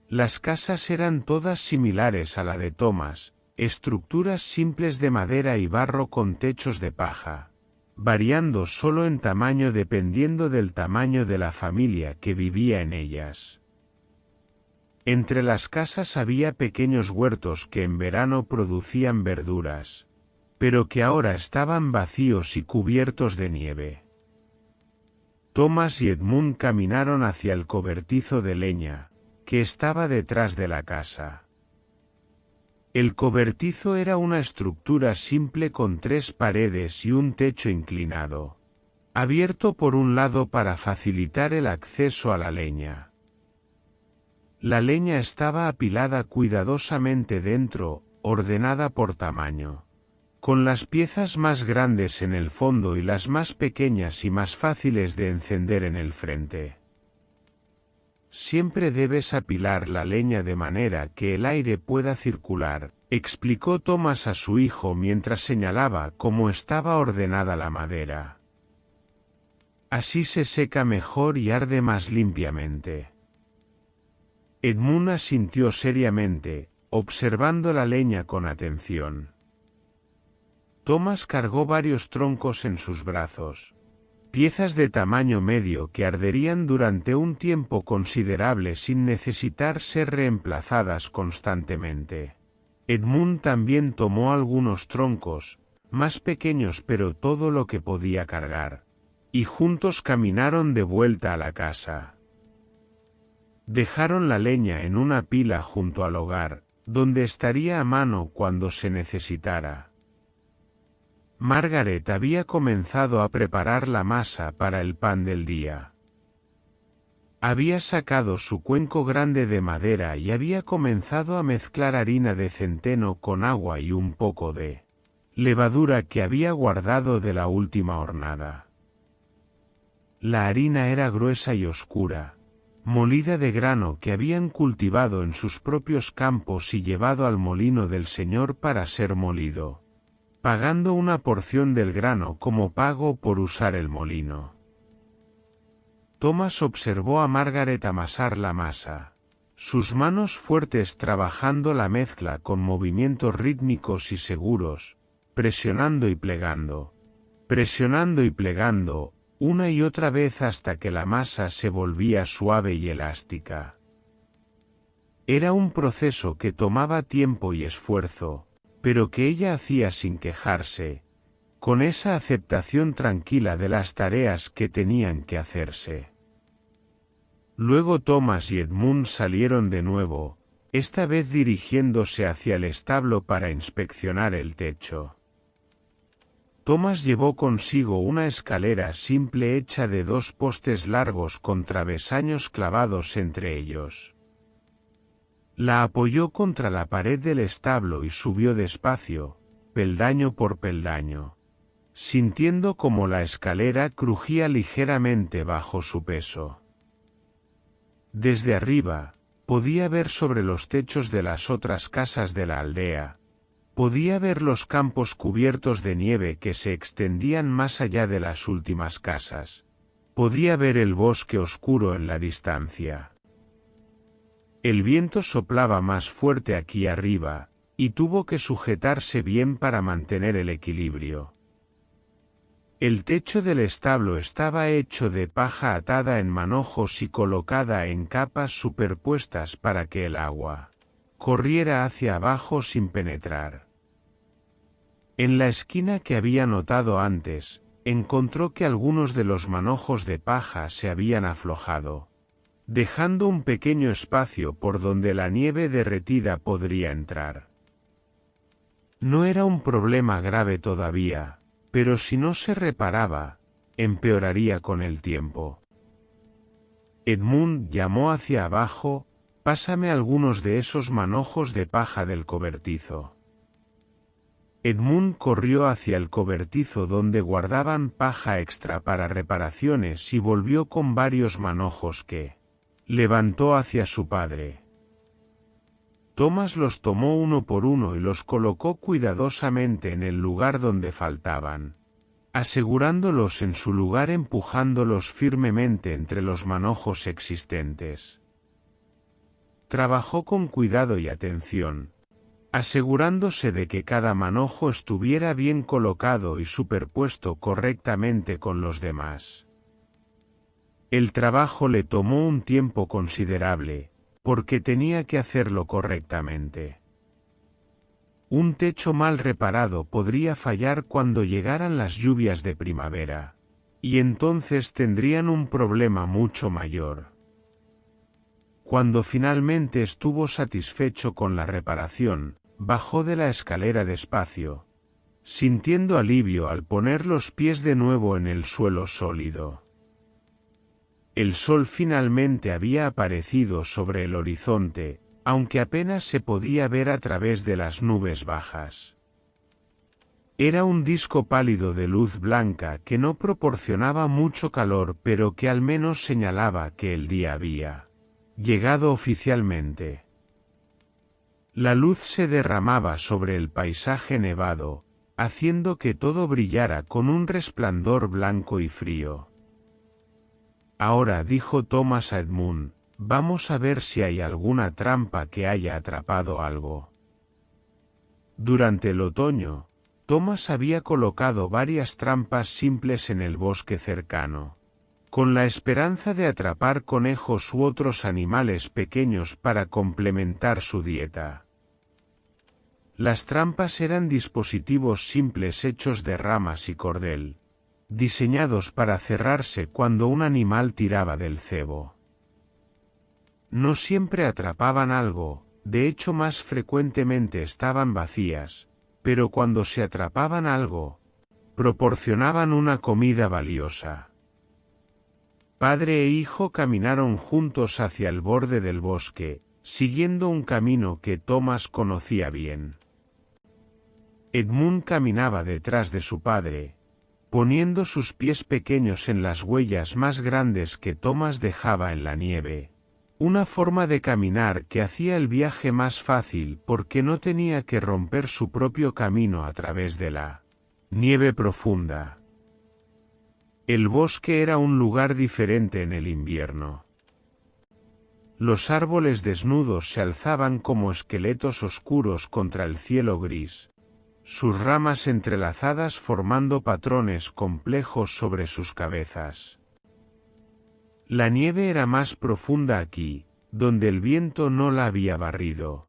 Las casas eran todas similares a la de Thomas, estructuras simples de madera y barro con techos de paja, variando solo en tamaño dependiendo del tamaño de la familia que vivía en ellas. Entre las casas había pequeños huertos que en verano producían verduras, pero que ahora estaban vacíos y cubiertos de nieve. Thomas y Edmund caminaron hacia el cobertizo de leña, que estaba detrás de la casa. El cobertizo era una estructura simple con 3 paredes y un techo inclinado, abierto por un lado para facilitar el acceso a la leña. La leña estaba apilada cuidadosamente dentro, ordenada por tamaño, con las piezas más grandes en el fondo y las más pequeñas y más fáciles de encender en el frente. Siempre debes apilar la leña de manera que el aire pueda circular, explicó Thomas a su hijo mientras señalaba cómo estaba ordenada la madera. Así se seca mejor y arde más limpiamente. Edmund asintió seriamente, observando la leña con atención. Thomas cargó varios troncos en sus brazos, piezas de tamaño medio que arderían durante un tiempo considerable sin necesitar ser reemplazadas constantemente. Edmund también tomó algunos troncos, más pequeños pero todo lo que podía cargar, y juntos caminaron de vuelta a la casa. Dejaron la leña en una pila junto al hogar, donde estaría a mano cuando se necesitara. Margaret había comenzado a preparar la masa para el pan del día. Había sacado su cuenco grande de madera y había comenzado a mezclar harina de centeno con agua y un poco de levadura que había guardado de la última hornada. La harina era gruesa y oscura, molida de grano que habían cultivado en sus propios campos y llevado al molino del Señor para ser molido, pagando una porción del grano como pago por usar el molino. Thomas observó a Margaret amasar la masa, sus manos fuertes trabajando la mezcla con movimientos rítmicos y seguros, presionando y plegando, una y otra vez hasta que la masa se volvía suave y elástica. Era un proceso que tomaba tiempo y esfuerzo, pero que ella hacía sin quejarse, con esa aceptación tranquila de las tareas que tenían que hacerse. Luego Thomas y Edmund salieron de nuevo, esta vez dirigiéndose hacia el establo para inspeccionar el techo. Thomas llevó consigo una escalera simple hecha de 2 postes largos con travesaños clavados entre ellos. La apoyó contra la pared del establo y subió despacio, peldaño por peldaño, sintiendo como la escalera crujía ligeramente bajo su peso. Desde arriba, podía ver sobre los techos de las otras casas de la aldea. Podía ver los campos cubiertos de nieve que se extendían más allá de las últimas casas. Podía ver el bosque oscuro en la distancia. El viento soplaba más fuerte aquí arriba, y tuvo que sujetarse bien para mantener el equilibrio. El techo del establo estaba hecho de paja atada en manojos y colocada en capas superpuestas para que el agua corriera hacia abajo sin penetrar. En la esquina que había notado antes, encontró que algunos de los manojos de paja se habían aflojado, dejando un pequeño espacio por donde la nieve derretida podría entrar. No era un problema grave todavía, pero si no se reparaba, empeoraría con el tiempo. Edmund llamó hacia abajo: «Pásame algunos de esos manojos de paja del cobertizo». Edmund corrió hacia el cobertizo donde guardaban paja extra para reparaciones y volvió con varios manojos que levantó hacia su padre. Thomas los tomó uno por uno y los colocó cuidadosamente en el lugar donde faltaban, asegurándolos en su lugar empujándolos firmemente entre los manojos existentes. Trabajó con cuidado y atención, asegurándose de que cada manojo estuviera bien colocado y superpuesto correctamente con los demás. El trabajo le tomó un tiempo considerable, porque tenía que hacerlo correctamente. Un techo mal reparado podría fallar cuando llegaran las lluvias de primavera, y entonces tendrían un problema mucho mayor. Cuando finalmente estuvo satisfecho con la reparación, bajó de la escalera despacio, sintiendo alivio al poner los pies de nuevo en el suelo sólido. El sol finalmente había aparecido sobre el horizonte, aunque apenas se podía ver a través de las nubes bajas. Era un disco pálido de luz blanca que no proporcionaba mucho calor, pero que al menos señalaba que el día había llegado oficialmente. La luz se derramaba sobre el paisaje nevado, haciendo que todo brillara con un resplandor blanco y frío. «Ahora», dijo Thomas a Edmund, «vamos a ver si hay alguna trampa que haya atrapado algo». Durante el otoño, Thomas había colocado varias trampas simples en el bosque cercano, con la esperanza de atrapar conejos u otros animales pequeños para complementar su dieta. Las trampas eran dispositivos simples hechos de ramas y cordel, diseñados para cerrarse cuando un animal tiraba del cebo. No siempre atrapaban algo, de hecho más frecuentemente estaban vacías, pero cuando se atrapaban algo, proporcionaban una comida valiosa. Padre e hijo caminaron juntos hacia el borde del bosque, siguiendo un camino que Thomas conocía bien. Edmund caminaba detrás de su padre, poniendo sus pies pequeños en las huellas más grandes que Thomas dejaba en la nieve, una forma de caminar que hacía el viaje más fácil porque no tenía que romper su propio camino a través de la nieve profunda. El bosque era un lugar diferente en el invierno. Los árboles desnudos se alzaban como esqueletos oscuros contra el cielo gris, sus ramas entrelazadas formando patrones complejos sobre sus cabezas. La nieve era más profunda aquí, donde el viento no la había barrido,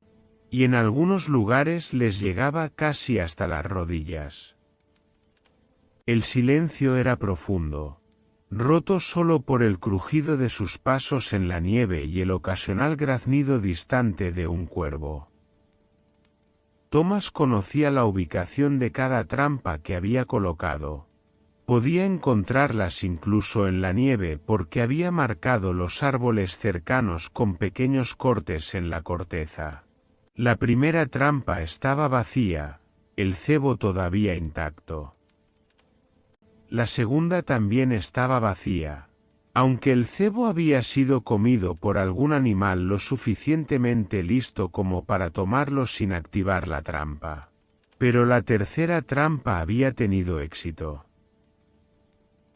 y en algunos lugares les llegaba casi hasta las rodillas. El silencio era profundo, roto solo por el crujido de sus pasos en la nieve y el ocasional graznido distante de un cuervo. Thomas conocía la ubicación de cada trampa que había colocado. Podía encontrarlas incluso en la nieve porque había marcado los árboles cercanos con pequeños cortes en la corteza. La primera trampa estaba vacía, el cebo todavía intacto. La segunda también estaba vacía, aunque el cebo había sido comido por algún animal lo suficientemente listo como para tomarlo sin activar la trampa. Pero la tercera trampa había tenido éxito.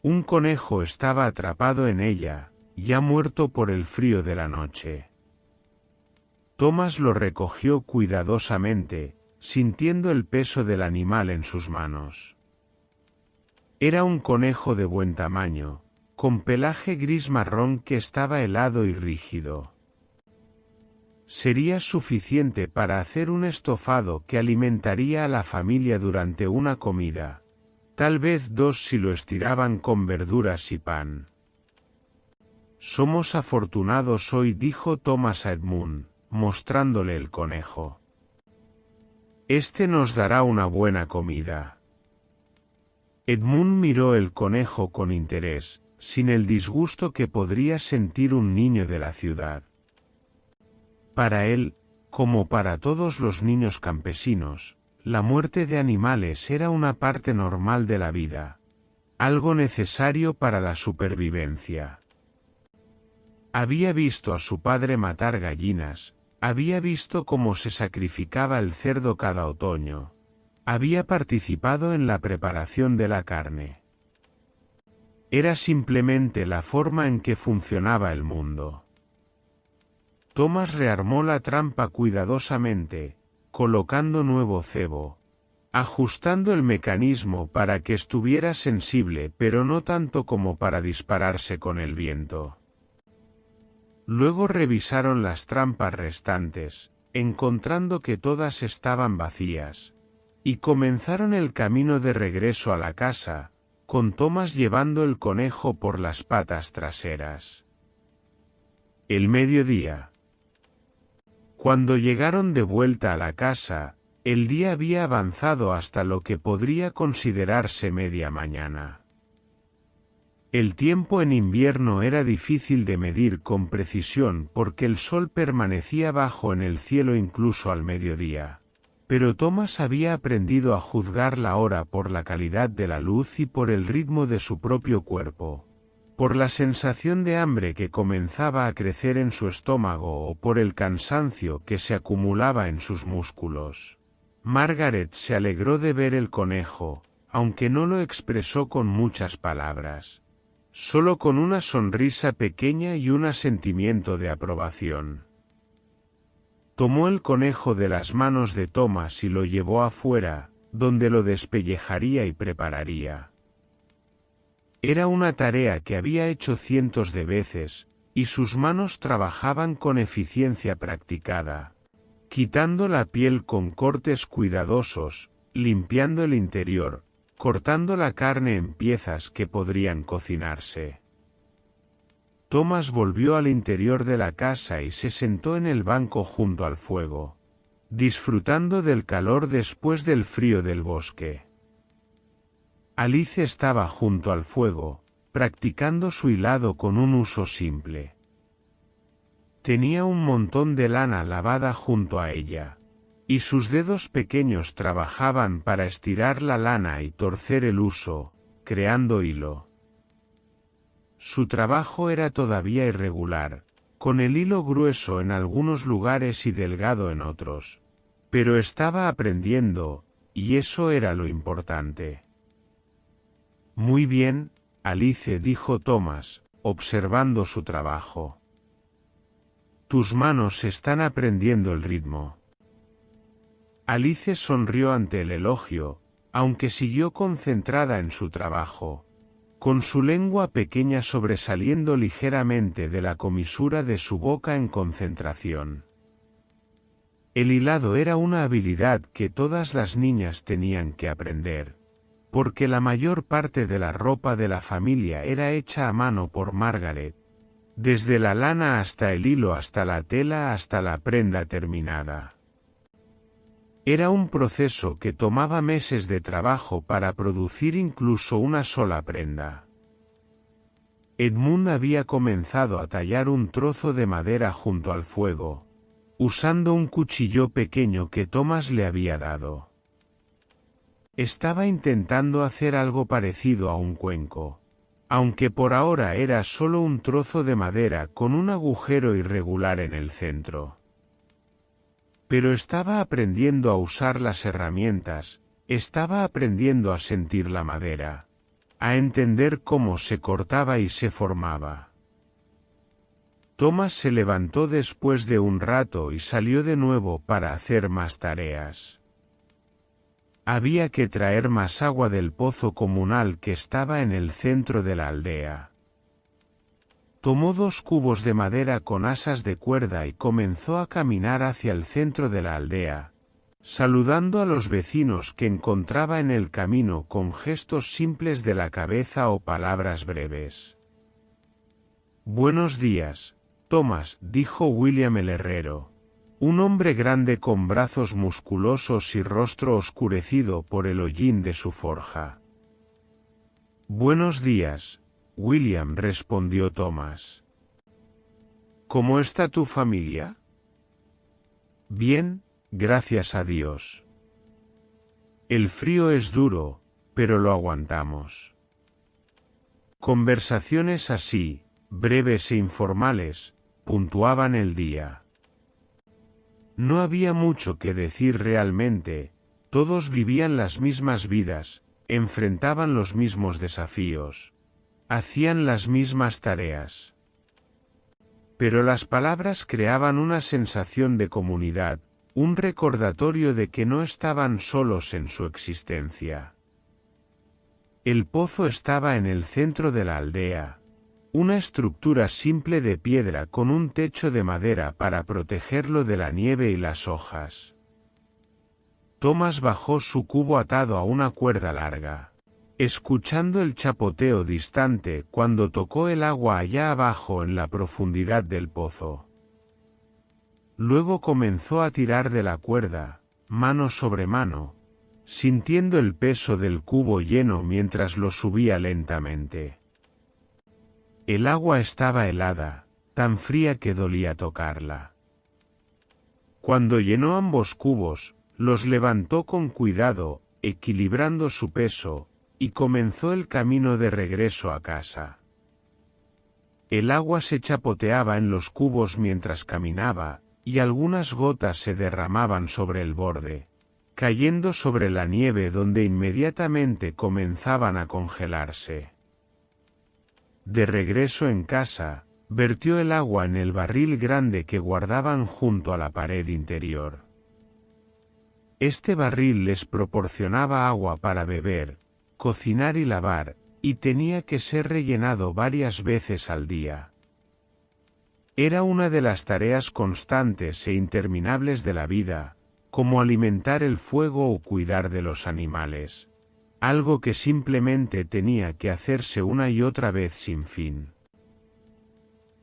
Un conejo estaba atrapado en ella, ya muerto por el frío de la noche. Thomas lo recogió cuidadosamente, sintiendo el peso del animal en sus manos. Era un conejo de buen tamaño, con pelaje gris marrón que estaba helado y rígido. Sería suficiente para hacer un estofado que alimentaría a la familia durante una comida. Tal vez 2 si lo estiraban con verduras y pan. Somos afortunados hoy, dijo Thomas a Edmund, mostrándole el conejo. Este nos dará una buena comida. Edmund miró el conejo con interés, sin el disgusto que podría sentir un niño de la ciudad. Para él, como para todos los niños campesinos, la muerte de animales era una parte normal de la vida, algo necesario para la supervivencia. Había visto a su padre matar gallinas, había visto cómo se sacrificaba el cerdo cada otoño, había participado en la preparación de la carne. Era simplemente la forma en que funcionaba el mundo. Thomas rearmó la trampa cuidadosamente, colocando nuevo cebo, ajustando el mecanismo para que estuviera sensible pero no tanto como para dispararse con el viento. Luego revisaron las trampas restantes, encontrando que todas estaban vacías, y comenzaron el camino de regreso a la casa, con Thomas llevando el conejo por las patas traseras. El mediodía. Cuando llegaron de vuelta a la casa, el día había avanzado hasta lo que podría considerarse media mañana. El tiempo en invierno era difícil de medir con precisión porque el sol permanecía bajo en el cielo incluso al mediodía. Pero Thomas había aprendido a juzgar la hora por la calidad de la luz y por el ritmo de su propio cuerpo, por la sensación de hambre que comenzaba a crecer en su estómago o por el cansancio que se acumulaba en sus músculos. Margaret se alegró de ver el conejo, aunque no lo expresó con muchas palabras. Solo con una sonrisa pequeña y un asentimiento de aprobación. Tomó el conejo de las manos de Thomas y lo llevó afuera, donde lo despellejaría y prepararía. Era una tarea que había hecho cientos de veces, y sus manos trabajaban con eficiencia practicada, quitando la piel con cortes cuidadosos, limpiando el interior, cortando la carne en piezas que podrían cocinarse. Thomas volvió al interior de la casa y se sentó en el banco junto al fuego, disfrutando del calor después del frío del bosque. Alice estaba junto al fuego, practicando su hilado con un uso simple. Tenía un montón de lana lavada junto a ella, y sus dedos pequeños trabajaban para estirar la lana y torcer el uso, creando hilo. Su trabajo era todavía irregular, con el hilo grueso en algunos lugares y delgado en otros. Pero estaba aprendiendo, y eso era lo importante. Muy bien, Alice, dijo Thomas, observando su trabajo. Tus manos están aprendiendo el ritmo. Alice sonrió ante el elogio, aunque siguió concentrada en su trabajo, con su lengua pequeña sobresaliendo ligeramente de la comisura de su boca en concentración. El hilado era una habilidad que todas las niñas tenían que aprender, porque la mayor parte de la ropa de la familia era hecha a mano por Margaret, desde la lana hasta el hilo hasta la tela hasta la prenda terminada. Era un proceso que tomaba meses de trabajo para producir incluso una sola prenda. Edmund había comenzado a tallar un trozo de madera junto al fuego, usando un cuchillo pequeño que Thomas le había dado. Estaba intentando hacer algo parecido a un cuenco, aunque por ahora era solo un trozo de madera con un agujero irregular en el centro. Pero estaba aprendiendo a usar las herramientas, estaba aprendiendo a sentir la madera, a entender cómo se cortaba y se formaba. Thomas se levantó después de un rato y salió de nuevo para hacer más tareas. Había que traer más agua del pozo comunal que estaba en el centro de la aldea. Tomó 2 cubos de madera con asas de cuerda y comenzó a caminar hacia el centro de la aldea, saludando a los vecinos que encontraba en el camino con gestos simples de la cabeza o palabras breves. «Buenos días, Thomas», dijo William el herrero, un hombre grande con brazos musculosos y rostro oscurecido por el hollín de su forja. «Buenos días, William», respondió Thomas. «¿Cómo está tu familia?» «Bien, gracias a Dios. El frío es duro, pero lo aguantamos». Conversaciones así, breves e informales, puntuaban el día. No había mucho que decir realmente, todos vivían las mismas vidas, enfrentaban los mismos desafíos, hacían las mismas tareas. Pero las palabras creaban una sensación de comunidad, un recordatorio de que no estaban solos en su existencia. El pozo estaba en el centro de la aldea, una estructura simple de piedra con un techo de madera para protegerlo de la nieve y las hojas. Thomas bajó su cubo atado a una cuerda larga, escuchando el chapoteo distante cuando tocó el agua allá abajo en la profundidad del pozo. Luego comenzó a tirar de la cuerda, mano sobre mano, sintiendo el peso del cubo lleno mientras lo subía lentamente. El agua estaba helada, tan fría que dolía tocarla. Cuando llenó ambos cubos, los levantó con cuidado, equilibrando su peso, y comenzó el camino de regreso a casa. El agua se chapoteaba en los cubos mientras caminaba, y algunas gotas se derramaban sobre el borde, cayendo sobre la nieve donde inmediatamente comenzaban a congelarse. De regreso en casa, vertió el agua en el barril grande que guardaban junto a la pared interior. Este barril les proporcionaba agua para beber, cocinar y lavar, y tenía que ser rellenado varias veces al día. Era una de las tareas constantes e interminables de la vida, como alimentar el fuego o cuidar de los animales, algo que simplemente tenía que hacerse una y otra vez sin fin.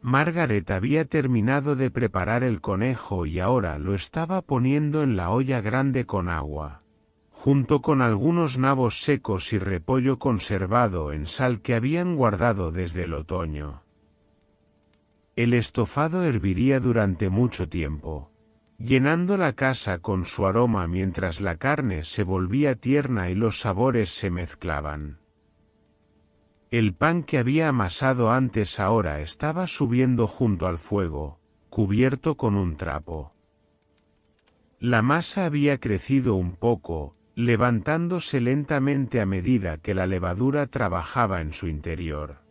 Margaret había terminado de preparar el conejo y ahora lo estaba poniendo en la olla grande con agua, junto con algunos nabos secos y repollo conservado en sal que habían guardado desde el otoño. El estofado herviría durante mucho tiempo, llenando la casa con su aroma mientras la carne se volvía tierna y los sabores se mezclaban. El pan que había amasado antes ahora estaba subiendo junto al fuego, cubierto con un trapo. La masa había crecido un poco, levantándose lentamente a medida que la levadura trabajaba en su interior.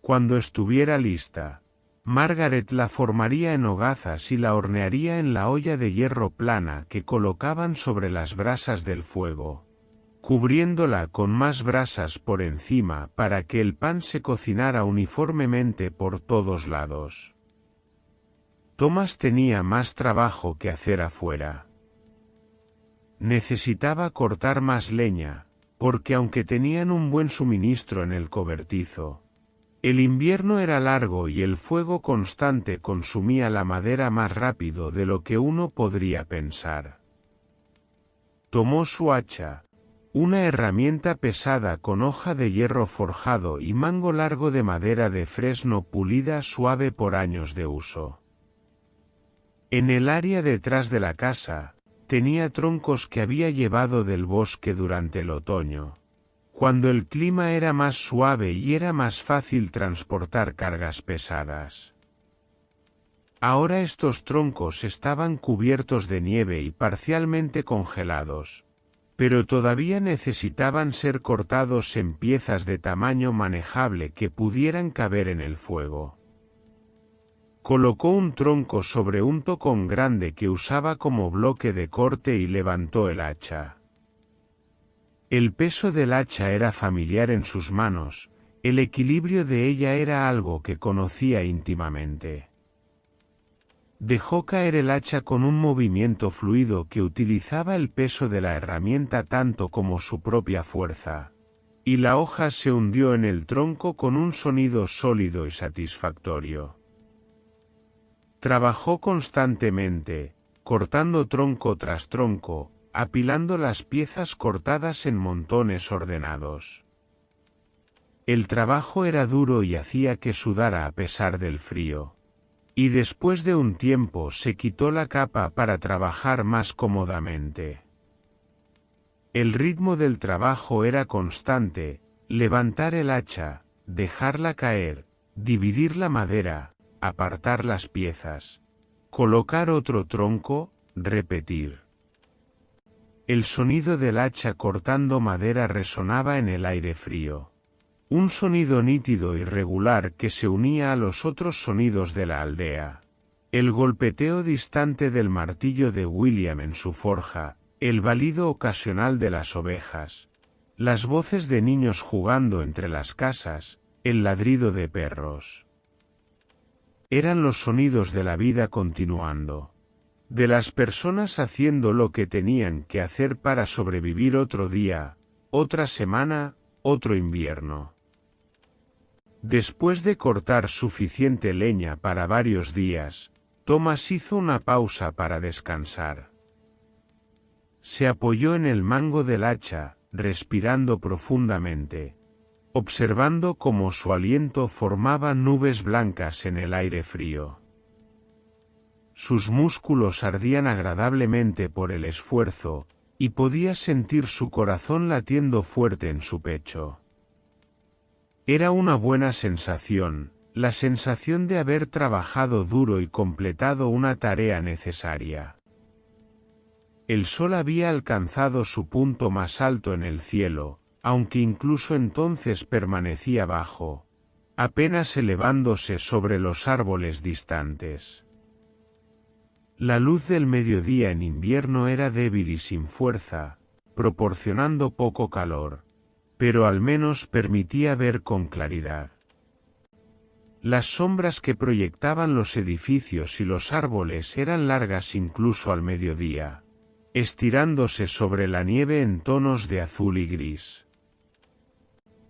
Cuando estuviera lista, Margaret la formaría en hogazas y la hornearía en la olla de hierro plana que colocaban sobre las brasas del fuego, cubriéndola con más brasas por encima para que el pan se cocinara uniformemente por todos lados. Thomas tenía más trabajo que hacer afuera. Necesitaba cortar más leña, porque aunque tenían un buen suministro en el cobertizo, el invierno era largo y el fuego constante consumía la madera más rápido de lo que uno podría pensar. Tomó su hacha, una herramienta pesada con hoja de hierro forjado y mango largo de madera de fresno pulida suave por años de uso. En el área detrás de la casa, tenía troncos que había llevado del bosque durante el otoño, cuando el clima era más suave y era más fácil transportar cargas pesadas. Ahora estos troncos estaban cubiertos de nieve y parcialmente congelados, pero todavía necesitaban ser cortados en piezas de tamaño manejable que pudieran caber en el fuego. Colocó un tronco sobre un tocón grande que usaba como bloque de corte y levantó el hacha. El peso del hacha era familiar en sus manos, El equilibrio de ella era algo que conocía íntimamente. Dejó caer el hacha con un movimiento fluido que utilizaba el peso de la herramienta tanto como su propia fuerza, y la hoja se hundió en el tronco con un sonido sólido y satisfactorio. Trabajó constantemente, cortando tronco tras tronco, apilando las piezas cortadas en montones ordenados. El trabajo era duro y hacía que sudara a pesar del frío. Y después de un tiempo se quitó la capa para trabajar más cómodamente. El ritmo del trabajo era constante: levantar el hacha, dejarla caer, dividir la madera, apartar las piezas, colocar otro tronco, repetir. El sonido del hacha cortando madera resonaba en el aire frío. Un sonido nítido y regular que se unía a los otros sonidos de la aldea. El golpeteo distante del martillo de William en su forja, el balido ocasional de las ovejas, las voces de niños jugando entre las casas, el ladrido de perros. Eran los sonidos de la vida continuando. De las personas haciendo lo que tenían que hacer para sobrevivir otro día, otra semana, otro invierno. Después de cortar suficiente leña para varios días, Thomas hizo una pausa para descansar. Se apoyó en el mango del hacha, respirando profundamente, observando cómo su aliento formaba nubes blancas en el aire frío. Sus músculos ardían agradablemente por el esfuerzo, y podía sentir su corazón latiendo fuerte en su pecho. Era una buena sensación, la sensación de haber trabajado duro y completado una tarea necesaria. El sol había alcanzado su punto más alto en el cielo, aunque incluso entonces permanecía bajo, apenas elevándose sobre los árboles distantes. La luz del mediodía en invierno era débil y sin fuerza, proporcionando poco calor, pero al menos permitía ver con claridad. Las sombras que proyectaban los edificios y los árboles eran largas incluso al mediodía, estirándose sobre la nieve en tonos de azul y gris.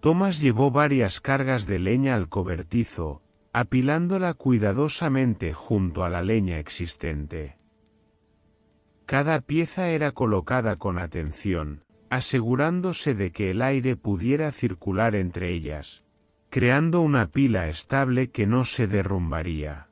Thomas llevó varias cargas de leña al cobertizo, apilándola cuidadosamente junto a la leña existente. Cada pieza era colocada con atención, asegurándose de que el aire pudiera circular entre ellas, creando una pila estable que no se derrumbaría.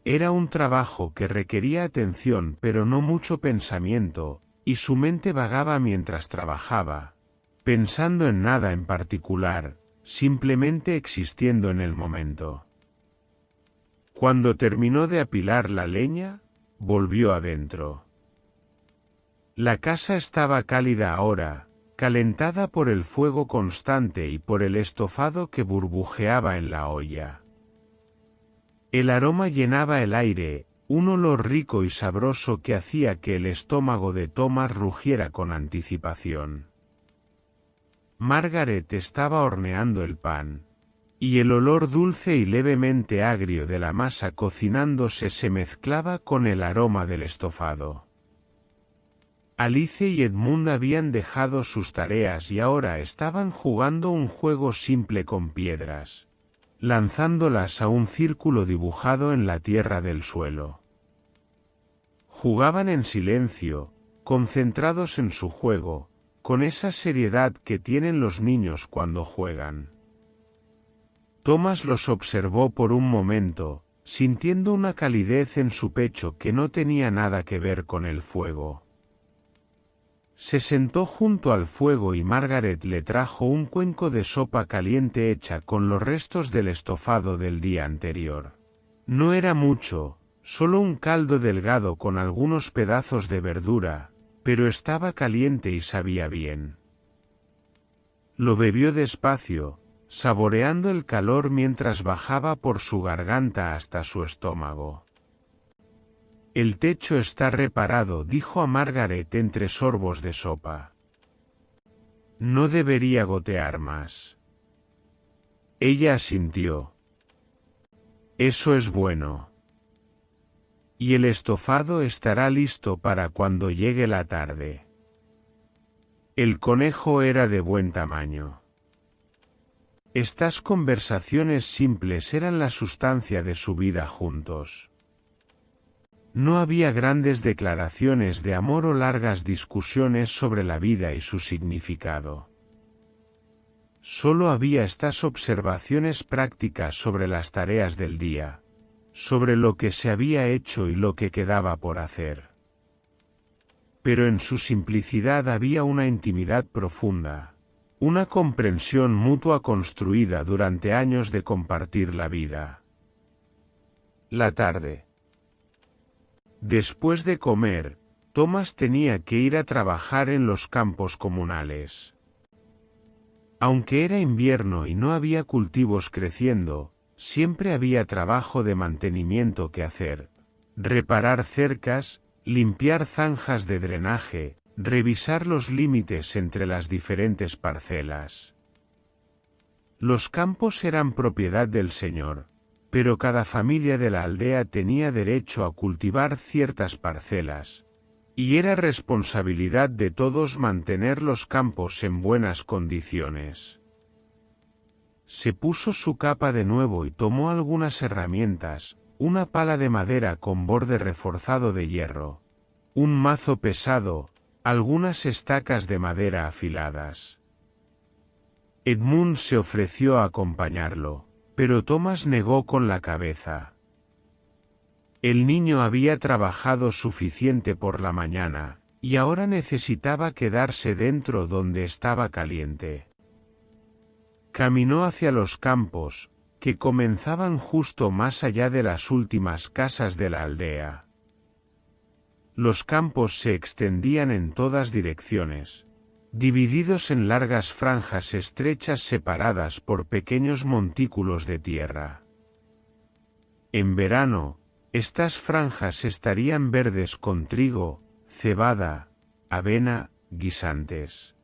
Era un trabajo que requería atención pero no mucho pensamiento, y su mente vagaba mientras trabajaba, pensando en nada en particular, simplemente existiendo en el momento. Cuando terminó de apilar la leña, volvió adentro. La casa estaba cálida ahora, calentada por el fuego constante y por el estofado que burbujeaba en la olla. El aroma llenaba el aire, un olor rico y sabroso que hacía que el estómago de Thomas rugiera con anticipación. Margaret estaba horneando el pan, y el olor dulce y levemente agrio de la masa cocinándose se mezclaba con el aroma del estofado. Alice y Edmund habían dejado sus tareas y ahora estaban jugando un juego simple con piedras, lanzándolas a un círculo dibujado en la tierra del suelo. Jugaban en silencio, concentrados en su juego, con esa seriedad que tienen los niños cuando juegan. Thomas los observó por un momento, sintiendo una calidez en su pecho que no tenía nada que ver con el fuego. Se sentó junto al fuego y Margaret le trajo un cuenco de sopa caliente hecha con los restos del estofado del día anterior. No era mucho, solo un caldo delgado con algunos pedazos de verdura, pero estaba caliente y sabía bien. Lo bebió despacio, saboreando el calor mientras bajaba por su garganta hasta su estómago. «El techo está reparado», dijo a Margaret entre sorbos de sopa. «No debería gotear más». Ella asintió. Eso es bueno. Y el estofado estará listo para cuando llegue la tarde. El conejo era de buen tamaño. Estas conversaciones simples eran la sustancia de su vida juntos. No había grandes declaraciones de amor o largas discusiones sobre la vida y su significado. Solo había estas observaciones prácticas sobre las tareas del día, sobre lo que se había hecho y lo que quedaba por hacer. Pero en su simplicidad había una intimidad profunda, una comprensión mutua construida durante años de compartir la vida. La tarde. Después de comer, Thomas tenía que ir a trabajar en los campos comunales. Aunque era invierno y no había cultivos creciendo, siempre había trabajo de mantenimiento que hacer: reparar cercas, limpiar zanjas de drenaje, revisar los límites entre las diferentes parcelas. Los campos eran propiedad del señor, pero cada familia de la aldea tenía derecho a cultivar ciertas parcelas, y era responsabilidad de todos mantener los campos en buenas condiciones. Se puso su capa de nuevo y tomó algunas herramientas: una pala de madera con borde reforzado de hierro, un mazo pesado, algunas estacas de madera afiladas. Edmund se ofreció a acompañarlo, pero Thomas negó con la cabeza. El niño había trabajado suficiente por la mañana, y ahora necesitaba quedarse dentro donde estaba caliente. Caminó hacia los campos, que comenzaban justo más allá de las últimas casas de la aldea. Los campos se extendían en todas direcciones, divididos en largas franjas estrechas separadas por pequeños montículos de tierra. En verano, estas franjas estarían verdes con trigo, cebada, avena, guisantes.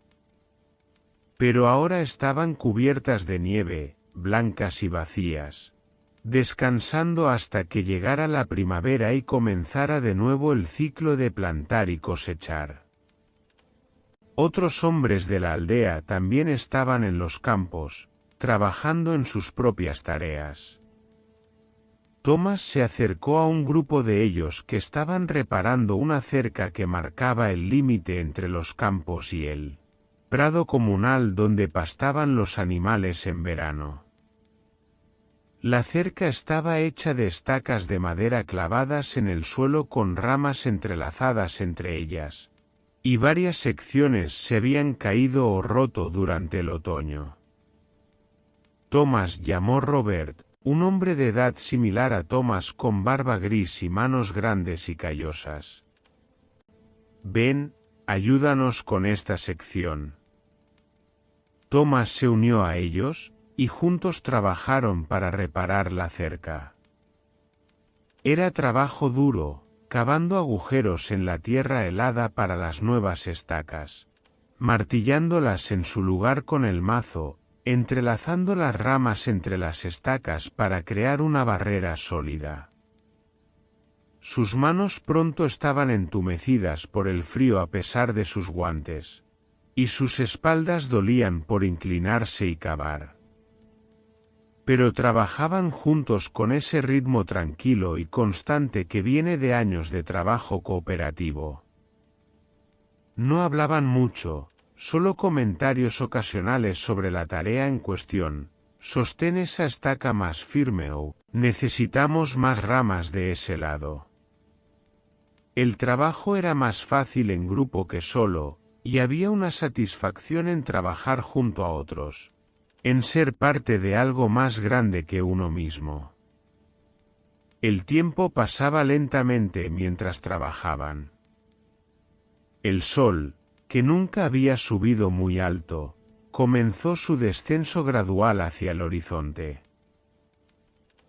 Pero ahora estaban cubiertas de nieve, blancas y vacías, descansando hasta que llegara la primavera y comenzara de nuevo el ciclo de plantar y cosechar. Otros hombres de la aldea también estaban en los campos, trabajando en sus propias tareas. Thomas se acercó a un grupo de ellos que estaban reparando una cerca que marcaba el límite entre los campos y el prado comunal donde pastaban los animales en verano. La cerca estaba hecha de estacas de madera clavadas en el suelo con ramas entrelazadas entre ellas, y varias secciones se habían caído o roto durante el otoño. Thomas llamó Robert, un hombre de edad similar a Thomas con barba gris y manos grandes y callosas. «Ven, ayúdanos con esta sección». Thomas se unió a ellos, y juntos trabajaron para reparar la cerca. Era trabajo duro, cavando agujeros en la tierra helada para las nuevas estacas, martillándolas en su lugar con el mazo, entrelazando las ramas entre las estacas para crear una barrera sólida. Sus manos pronto estaban entumecidas por el frío a pesar de sus guantes, y sus espaldas dolían por inclinarse y cavar. Pero trabajaban juntos con ese ritmo tranquilo y constante que viene de años de trabajo cooperativo. No hablaban mucho, solo comentarios ocasionales sobre la tarea en cuestión: «Sostén esa estaca más firme» o «necesitamos más ramas de ese lado». El trabajo era más fácil en grupo que solo, y había una satisfacción en trabajar junto a otros, en ser parte de algo más grande que uno mismo. El tiempo pasaba lentamente mientras trabajaban. El sol, que nunca había subido muy alto, comenzó su descenso gradual hacia el horizonte.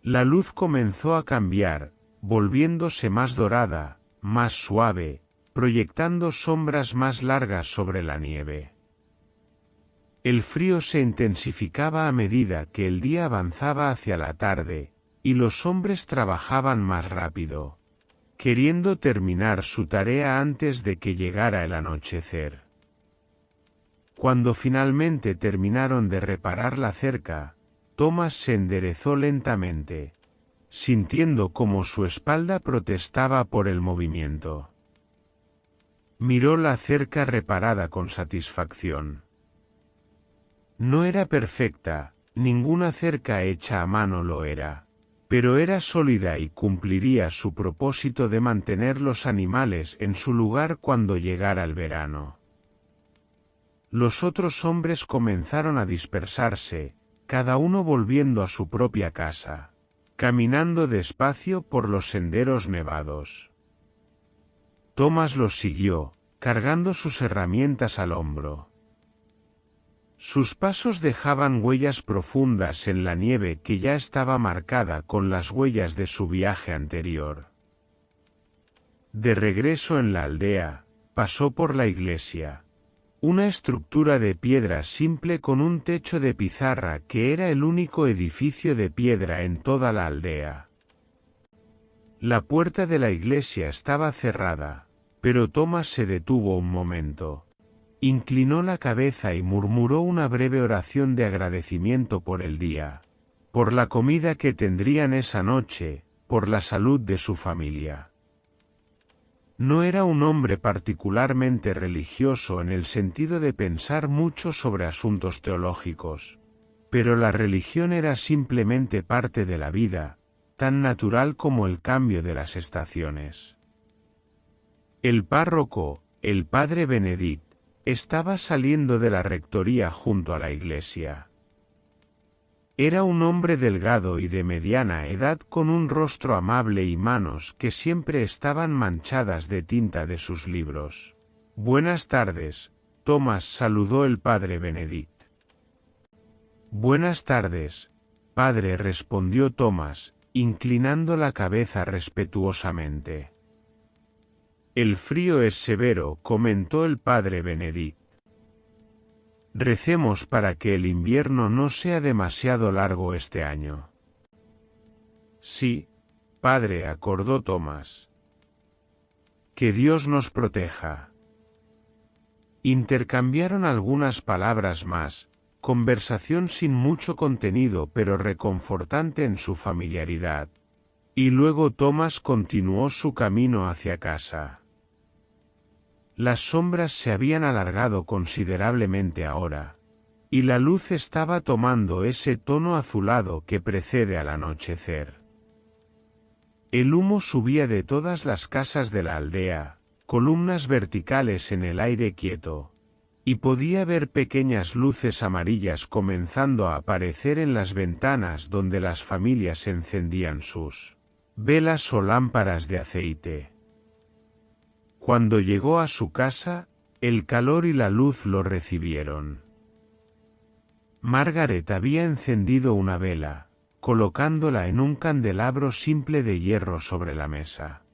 La luz comenzó a cambiar, volviéndose más dorada, más suave, proyectando sombras más largas sobre la nieve. El frío se intensificaba a medida que el día avanzaba hacia la tarde, y los hombres trabajaban más rápido, queriendo terminar su tarea antes de que llegara el anochecer. Cuando finalmente terminaron de reparar la cerca, Thomas se enderezó lentamente, sintiendo cómo su espalda protestaba por el movimiento. Miró la cerca reparada con satisfacción. No era perfecta, ninguna cerca hecha a mano lo era, pero era sólida y cumpliría su propósito de mantener los animales en su lugar cuando llegara el verano. Los otros hombres comenzaron a dispersarse, cada uno volviendo a su propia casa, caminando despacio por los senderos nevados. Thomas los siguió, cargando sus herramientas al hombro. Sus pasos dejaban huellas profundas en la nieve que ya estaba marcada con las huellas de su viaje anterior. De regreso en la aldea, pasó por la iglesia. Una estructura de piedra simple con un techo de pizarra que era el único edificio de piedra en toda la aldea. La puerta de la iglesia estaba cerrada, pero Thomas se detuvo un momento. Inclinó la cabeza y murmuró una breve oración de agradecimiento por el día, por la comida que tendrían esa noche, por la salud de su familia. No era un hombre particularmente religioso en el sentido de pensar mucho sobre asuntos teológicos, pero la religión era simplemente parte de la vida, tan natural como el cambio de las estaciones. El párroco, el padre Benedict, estaba saliendo de la rectoría junto a la iglesia. Era un hombre delgado y de mediana edad con un rostro amable y manos que siempre estaban manchadas de tinta de sus libros. «Buenas tardes», Thomas saludó el padre Benedict. «Buenas tardes, padre», respondió Thomas, inclinando la cabeza respetuosamente. «El frío es severo», comentó el padre Benedict. «Recemos para que el invierno no sea demasiado largo este año». «Sí, padre», acordó Thomas. «Que Dios nos proteja». Intercambiaron algunas palabras más, conversación sin mucho contenido pero reconfortante en su familiaridad, y luego Thomas continuó su camino hacia casa. Las sombras se habían alargado considerablemente ahora, y la luz estaba tomando ese tono azulado que precede al anochecer. El humo subía de todas las casas de la aldea, columnas verticales en el aire quieto, y podía ver pequeñas luces amarillas comenzando a aparecer en las ventanas donde las familias encendían sus velas o lámparas de aceite. Cuando llegó a su casa, el calor y la luz lo recibieron. Margaret había encendido una vela, colocándola en un candelabro simple de hierro sobre la mesa.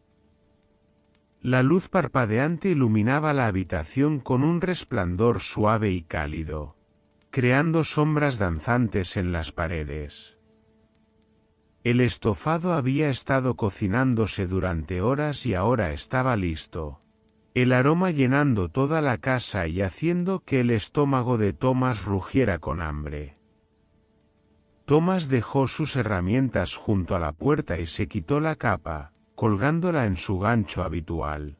La luz parpadeante iluminaba la habitación con un resplandor suave y cálido, creando sombras danzantes en las paredes. El estofado había estado cocinándose durante horas y ahora estaba listo, el aroma llenando toda la casa y haciendo que el estómago de Thomas rugiera con hambre. Thomas dejó sus herramientas junto a la puerta y se quitó la capa, colgándola en su gancho habitual.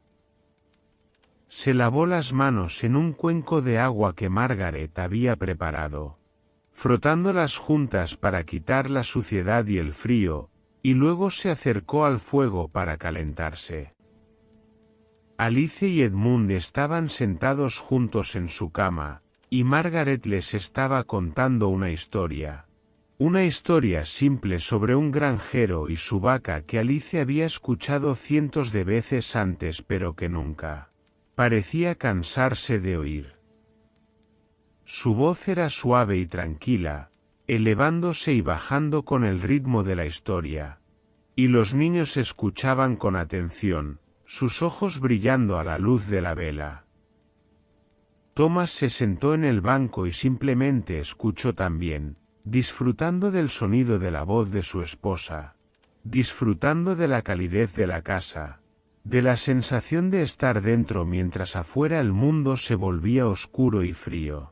Se lavó las manos en un cuenco de agua que Margaret había preparado, frotándolas juntas para quitar la suciedad y el frío, y luego se acercó al fuego para calentarse. Alice y Edmund estaban sentados juntos en su cama, y Margaret les estaba contando una historia simple sobre un granjero y su vaca que Alice había escuchado cientos de veces antes pero que nunca parecía cansarse de oír. Su voz era suave y tranquila, elevándose y bajando con el ritmo de la historia, y los niños escuchaban con atención, sus ojos brillando a la luz de la vela. Thomas se sentó en el banco y simplemente escuchó también, disfrutando del sonido de la voz de su esposa, disfrutando de la calidez de la casa, de la sensación de estar dentro mientras afuera el mundo se volvía oscuro y frío.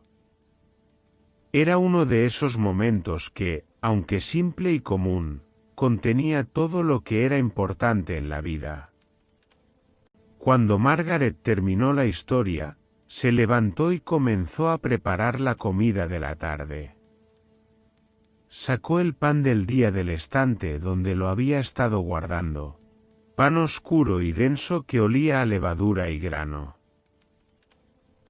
Era uno de esos momentos que, aunque simple y común, contenía todo lo que era importante en la vida. Cuando Margaret terminó la historia, se levantó y comenzó a preparar la comida de la tarde. Sacó el pan del día del estante donde lo había estado guardando, pan oscuro y denso que olía a levadura y grano.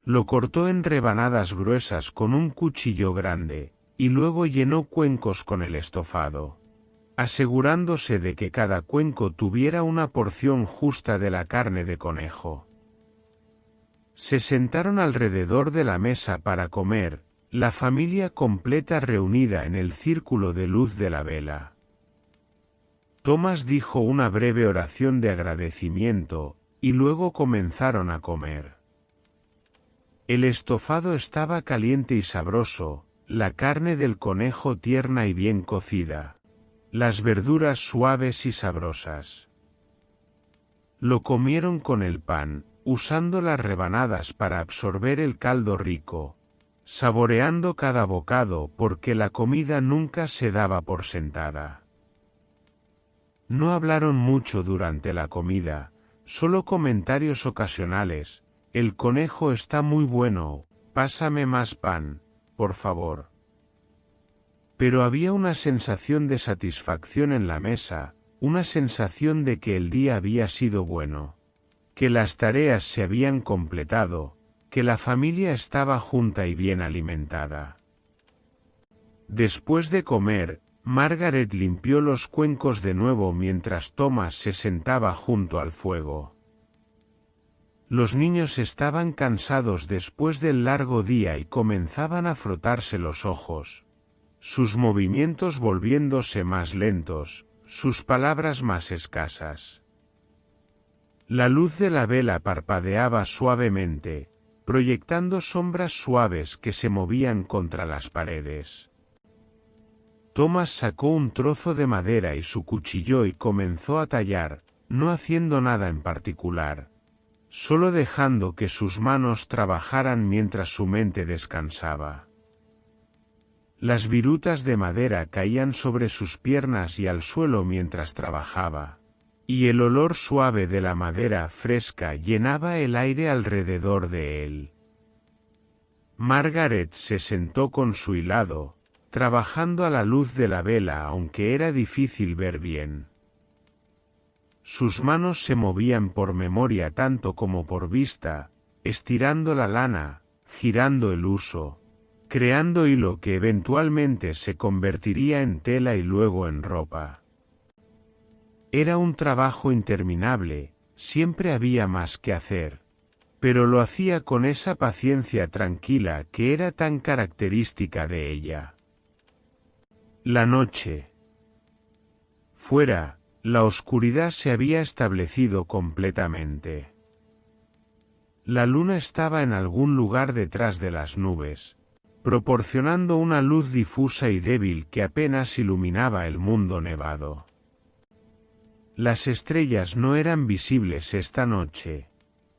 Lo cortó en rebanadas gruesas con un cuchillo grande, y luego llenó cuencos con el estofado, asegurándose de que cada cuenco tuviera una porción justa de la carne de conejo. Se sentaron alrededor de la mesa para comer, la familia completa reunida en el círculo de luz de la vela. Thomas dijo una breve oración de agradecimiento, y luego comenzaron a comer. El estofado estaba caliente y sabroso, la carne del conejo tierna y bien cocida, las verduras suaves y sabrosas. Lo comieron con el pan, usando las rebanadas para absorber el caldo rico, saboreando cada bocado porque la comida nunca se daba por sentada. No hablaron mucho durante la comida, solo comentarios ocasionales: el conejo está muy bueno, pásame más pan, por favor. Pero había una sensación de satisfacción en la mesa, una sensación de que el día había sido bueno, que las tareas se habían completado, que la familia estaba junta y bien alimentada. Después de comer, Margaret limpió los cuencos de nuevo mientras Thomas se sentaba junto al fuego. Los niños estaban cansados después del largo día y comenzaban a frotarse los ojos, sus movimientos volviéndose más lentos, sus palabras más escasas. La luz de la vela parpadeaba suavemente, proyectando sombras suaves que se movían contra las paredes. Thomas sacó un trozo de madera y su cuchillo y comenzó a tallar, no haciendo nada en particular, solo dejando que sus manos trabajaran mientras su mente descansaba. Las virutas de madera caían sobre sus piernas y al suelo mientras trabajaba, y el olor suave de la madera fresca llenaba el aire alrededor de él. Margaret se sentó con su hilado, trabajando a la luz de la vela aunque era difícil ver bien. Sus manos se movían por memoria tanto como por vista, estirando la lana, girando el huso, creando hilo que eventualmente se convertiría en tela y luego en ropa. Era un trabajo interminable, siempre había más que hacer, pero lo hacía con esa paciencia tranquila que era tan característica de ella. La noche. Fuera, la oscuridad se había establecido completamente. La luna estaba en algún lugar detrás de las nubes, proporcionando una luz difusa y débil que apenas iluminaba el mundo nevado. Las estrellas no eran visibles esta noche,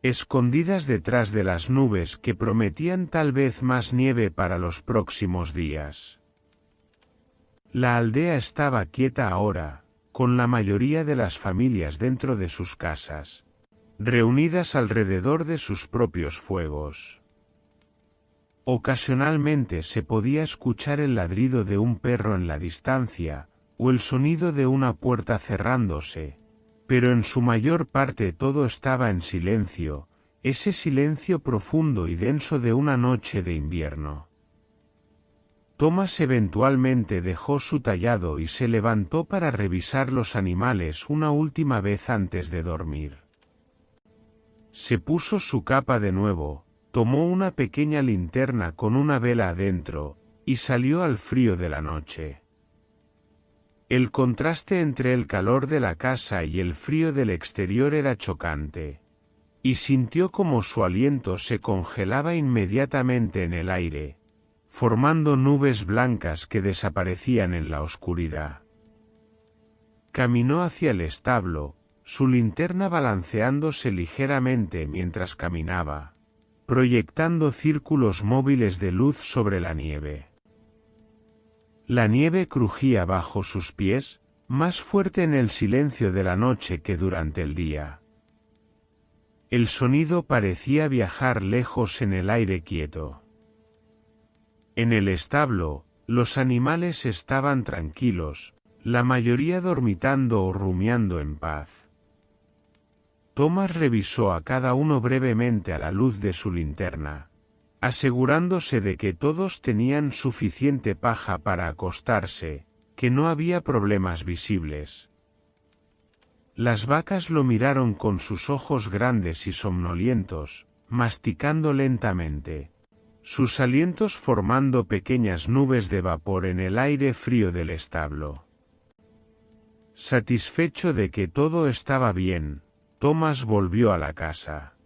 escondidas detrás de las nubes que prometían tal vez más nieve para los próximos días. La aldea estaba quieta ahora, con la mayoría de las familias dentro de sus casas, reunidas alrededor de sus propios fuegos. Ocasionalmente se podía escuchar el ladrido de un perro en la distancia, o el sonido de una puerta cerrándose, pero en su mayor parte todo estaba en silencio, ese silencio profundo y denso de una noche de invierno. Thomas eventualmente dejó su tallado y se levantó para revisar los animales una última vez antes de dormir. Se puso su capa de nuevo, tomó una pequeña linterna con una vela adentro, y salió al frío de la noche. El contraste entre el calor de la casa y el frío del exterior era chocante. y sintió como su aliento se congelaba inmediatamente en el aire, formando nubes blancas que desaparecían en la oscuridad. Caminó hacia el establo, su linterna balanceándose ligeramente mientras caminaba, proyectando círculos móviles de luz sobre la nieve. La nieve crujía bajo sus pies, más fuerte en el silencio de la noche que durante el día. El sonido parecía viajar lejos en el aire quieto. En el establo, los animales estaban tranquilos, la mayoría dormitando o rumiando en paz. Thomas revisó a cada uno brevemente a la luz de su linterna, asegurándose de que todos tenían suficiente paja para acostarse, que no había problemas visibles. Las vacas lo miraron con sus ojos grandes y somnolientos, masticando lentamente, sus alientos formando pequeñas nubes de vapor en el aire frío del establo. Satisfecho de que todo estaba bien, Thomas volvió a la casa.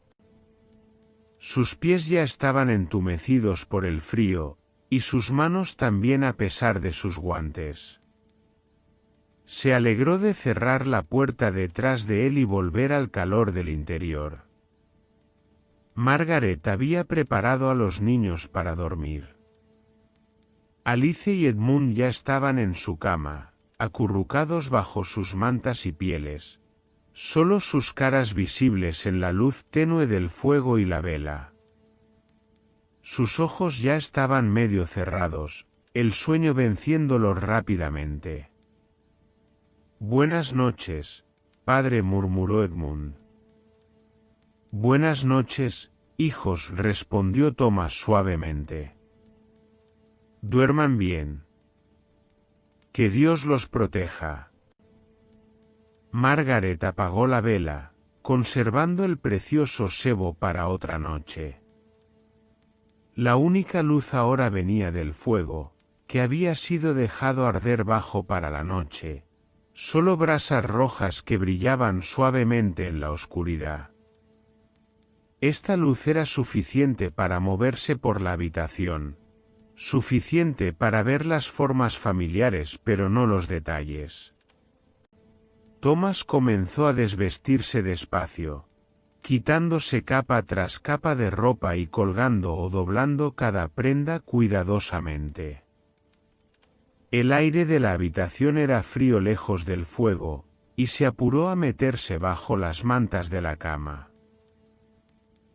Sus pies ya estaban entumecidos por el frío, y sus manos también a pesar de sus guantes. Se alegró de cerrar la puerta detrás de él y volver al calor del interior. Margaret había preparado a los niños para dormir. Alice y Edmund ya estaban en su cama, acurrucados bajo sus mantas y pieles, solo sus caras visibles en la luz tenue del fuego y la vela. Sus ojos ya estaban medio cerrados, el sueño venciéndolos rápidamente. «Buenas noches, padre», murmuró Edmund. «Buenas noches, hijos», respondió Thomas suavemente. «Duerman bien. Que Dios los proteja». Margaret apagó la vela, conservando el precioso sebo para otra noche. La única luz ahora venía del fuego, que había sido dejado arder bajo para la noche, solo brasas rojas que brillaban suavemente en la oscuridad. Esta luz era suficiente para moverse por la habitación, suficiente para ver las formas familiares pero no los detalles. Thomas comenzó a desvestirse despacio, quitándose capa tras capa de ropa y colgando o doblando cada prenda cuidadosamente. El aire de la habitación era frío lejos del fuego, y se apuró a meterse bajo las mantas de la cama.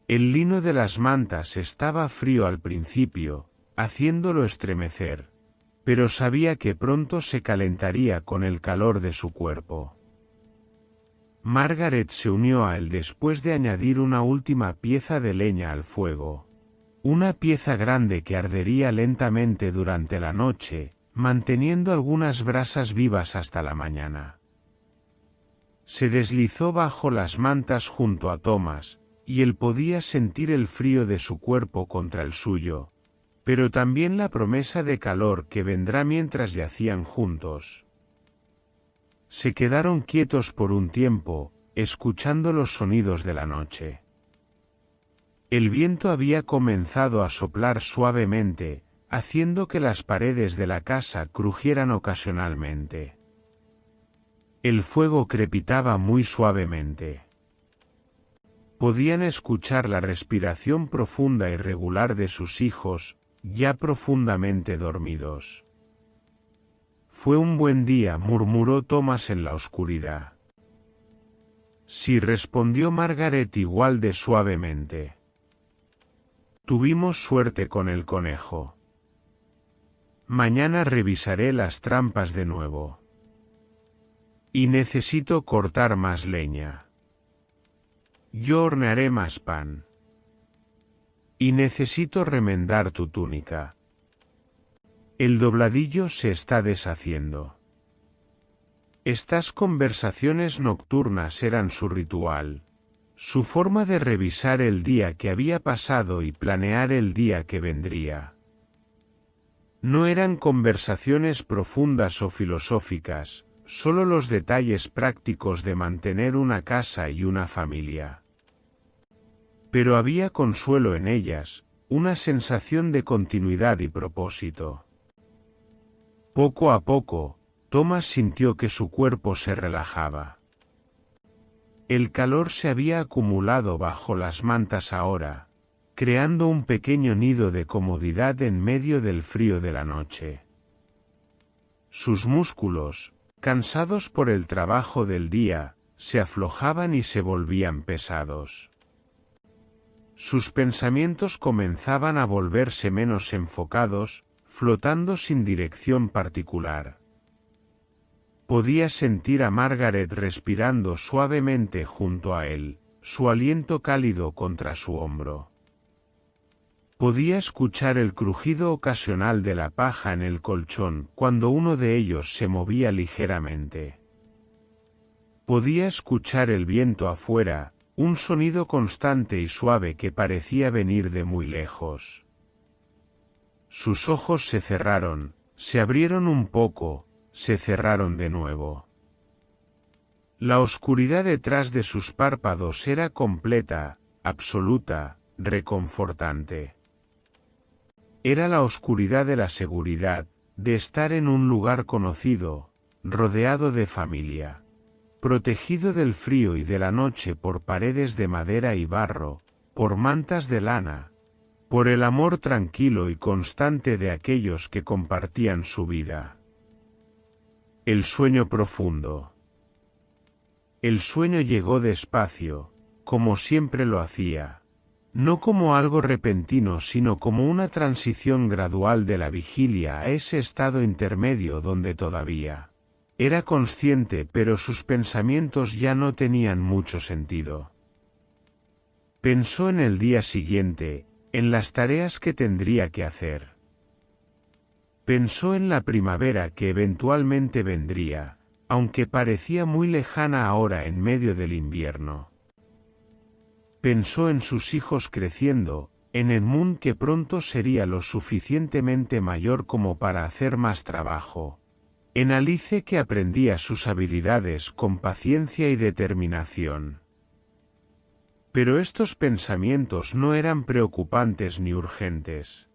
El lino de las mantas estaba frío al principio, haciéndolo estremecer, pero sabía que pronto se calentaría con el calor de su cuerpo. Margaret se unió a él después de añadir una última pieza de leña al fuego. Una pieza grande que ardería lentamente durante la noche, manteniendo algunas brasas vivas hasta la mañana. Se deslizó bajo las mantas junto a Thomas, y él podía sentir el frío de su cuerpo contra el suyo, pero también la promesa de calor que vendrá mientras yacían juntos. Se quedaron quietos por un tiempo, escuchando los sonidos de la noche. El viento había comenzado a soplar suavemente, haciendo que las paredes de la casa crujieran ocasionalmente. El fuego crepitaba muy suavemente. Podían escuchar la respiración profunda y regular de sus hijos, ya profundamente dormidos. «Fue un buen día», murmuró Thomas en la oscuridad. «Sí», respondió Margaret igual de suavemente. «Tuvimos suerte con el conejo. Mañana revisaré las trampas de nuevo. Y necesito cortar más leña. Yo hornearé más pan. Y necesito remendar tu túnica. El dobladillo se está deshaciendo». Estas conversaciones nocturnas eran su ritual, su forma de revisar el día que había pasado y planear el día que vendría. No eran conversaciones profundas o filosóficas, solo los detalles prácticos de mantener una casa y una familia. Pero había consuelo en ellas, una sensación de continuidad y propósito. Poco a poco, Thomas sintió que su cuerpo se relajaba. El calor se había acumulado bajo las mantas ahora, creando un pequeño nido de comodidad en medio del frío de la noche. Sus músculos, cansados por el trabajo del día, se aflojaban y se volvían pesados. Sus pensamientos comenzaban a volverse menos enfocados, flotando sin dirección particular. Podía sentir a Margaret respirando suavemente junto a él, su aliento cálido contra su hombro. Podía escuchar el crujido ocasional de la paja en el colchón cuando uno de ellos se movía ligeramente. Podía escuchar el viento afuera, un sonido constante y suave que parecía venir de muy lejos. Sus ojos se cerraron, se abrieron un poco, se cerraron de nuevo. La oscuridad detrás de sus párpados era completa, absoluta, reconfortante. Era la oscuridad de la seguridad, de estar en un lugar conocido, rodeado de familia. Protegido del frío y de la noche por paredes de madera y barro, por mantas de lana, por el amor tranquilo y constante de aquellos que compartían su vida. El sueño profundo. El sueño llegó despacio, como siempre lo hacía, no como algo repentino sino como una transición gradual de la vigilia a ese estado intermedio donde todavía era consciente, pero sus pensamientos ya no tenían mucho sentido. Pensó en el día siguiente, en las tareas que tendría que hacer. Pensó en la primavera que eventualmente vendría, aunque parecía muy lejana ahora en medio del invierno. Pensó en sus hijos creciendo, en Edmund que pronto sería lo suficientemente mayor como para hacer más trabajo. En Alice que aprendía sus habilidades con paciencia y determinación. Pero estos pensamientos no eran preocupantes ni urgentes.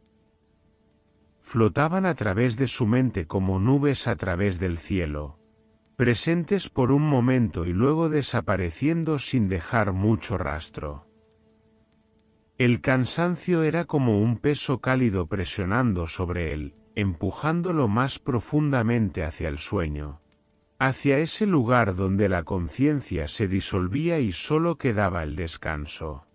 Flotaban a través de su mente como nubes a través del cielo, presentes por un momento y luego desapareciendo sin dejar mucho rastro. El cansancio era como un peso cálido presionando sobre él, empujándolo más profundamente hacia el sueño, hacia ese lugar donde la conciencia se disolvía y solo quedaba el descanso.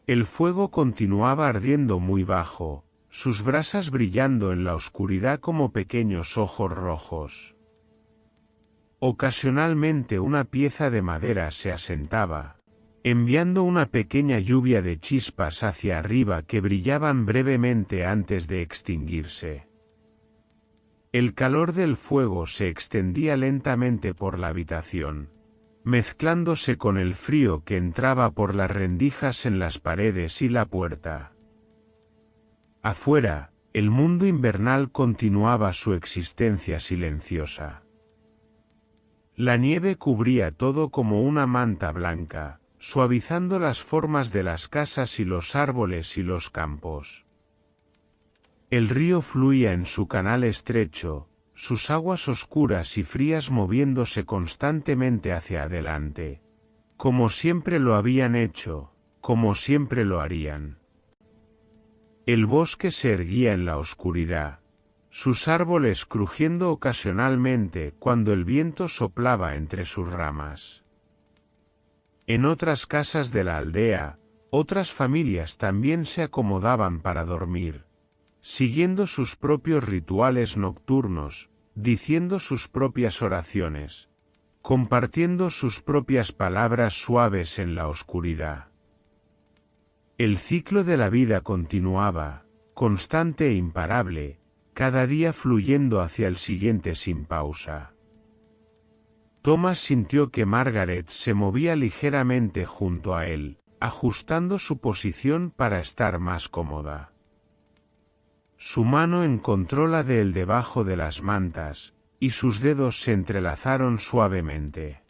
El fuego continuaba ardiendo muy bajo, sus brasas brillando en la oscuridad como pequeños ojos rojos. Ocasionalmente una pieza de madera se asentaba, enviando una pequeña lluvia de chispas hacia arriba que brillaban brevemente antes de extinguirse. El calor del fuego se extendía lentamente por la habitación, mezclándose con el frío que entraba por las rendijas en las paredes y la puerta. Afuera, el mundo invernal continuaba su existencia silenciosa. La nieve cubría todo como una manta blanca, suavizando las formas de las casas y los árboles y los campos. El río fluía en su canal estrecho, sus aguas oscuras y frías moviéndose constantemente hacia adelante, como siempre lo habían hecho, como siempre lo harían. El bosque se erguía en la oscuridad, sus árboles crujiendo ocasionalmente cuando el viento soplaba entre sus ramas. En otras casas de la aldea, otras familias también se acomodaban para dormir, siguiendo sus propios rituales nocturnos, diciendo sus propias oraciones, compartiendo sus propias palabras suaves en la oscuridad. El ciclo de la vida continuaba, constante e imparable, cada día fluyendo hacia el siguiente sin pausa. Thomas sintió que Margaret se movía ligeramente junto a él, ajustando su posición para estar más cómoda. Su mano encontró la de él debajo de las mantas, y sus dedos se entrelazaron suavemente.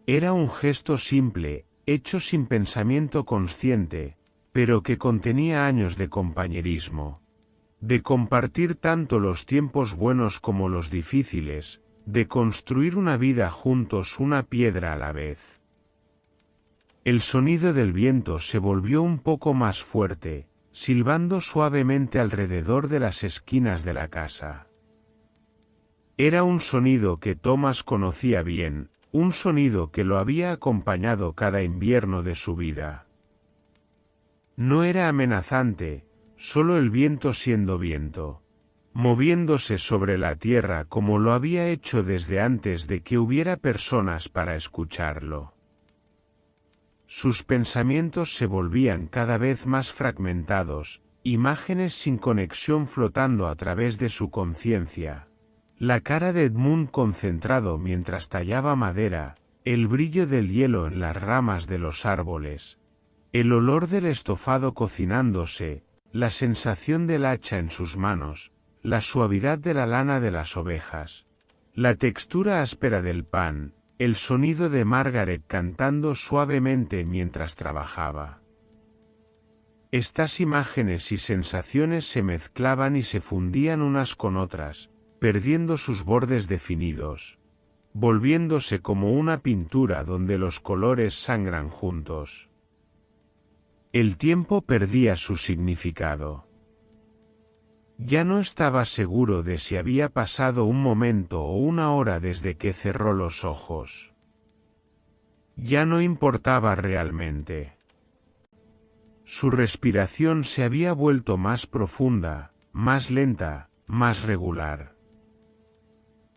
Era un gesto simple, hecho sin pensamiento consciente, pero que contenía años de compañerismo. De compartir tanto los tiempos buenos como los difíciles, de construir una vida juntos una piedra a la vez. El sonido del viento se volvió un poco más fuerte, silbando suavemente alrededor de las esquinas de la casa. Era un sonido que Thomas conocía bien, un sonido que lo había acompañado cada invierno de su vida. No era amenazante, solo el viento siendo viento, moviéndose sobre la tierra como lo había hecho desde antes de que hubiera personas para escucharlo. Sus pensamientos se volvían cada vez más fragmentados, imágenes sin conexión flotando a través de su conciencia. La cara de Edmund concentrado mientras tallaba madera, el brillo del hielo en las ramas de los árboles, el olor del estofado cocinándose, la sensación del hacha en sus manos, la suavidad de la lana de las ovejas, la textura áspera del pan, el sonido de Margaret cantando suavemente mientras trabajaba. Estas imágenes y sensaciones se mezclaban y se fundían unas con otras, perdiendo sus bordes definidos, volviéndose como una pintura donde los colores sangran juntos. El tiempo perdía su significado. Ya no estaba seguro de si había pasado un momento o una hora desde que cerró los ojos. Ya no importaba realmente. Su respiración se había vuelto más profunda, más lenta, más regular.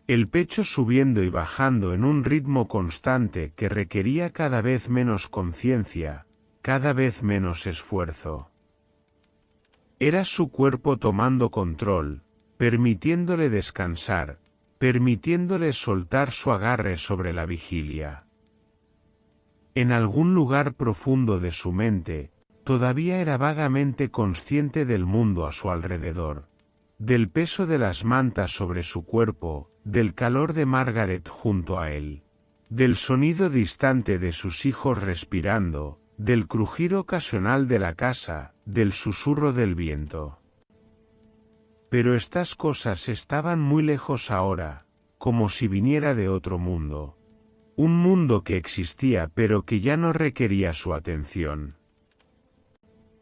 El pecho subiendo y bajando en un ritmo constante que requería cada vez menos conciencia, cada vez menos esfuerzo. Era su cuerpo tomando control, permitiéndole descansar, permitiéndole soltar su agarre sobre la vigilia. En algún lugar profundo de su mente, todavía era vagamente consciente del mundo a su alrededor, del peso de las mantas sobre su cuerpo, del calor de Margaret junto a él, del sonido distante de sus hijos respirando, del crujir ocasional de la casa, del susurro del viento. Pero estas cosas estaban muy lejos ahora, como si viniera de otro mundo. Un mundo que existía pero que ya no requería su atención.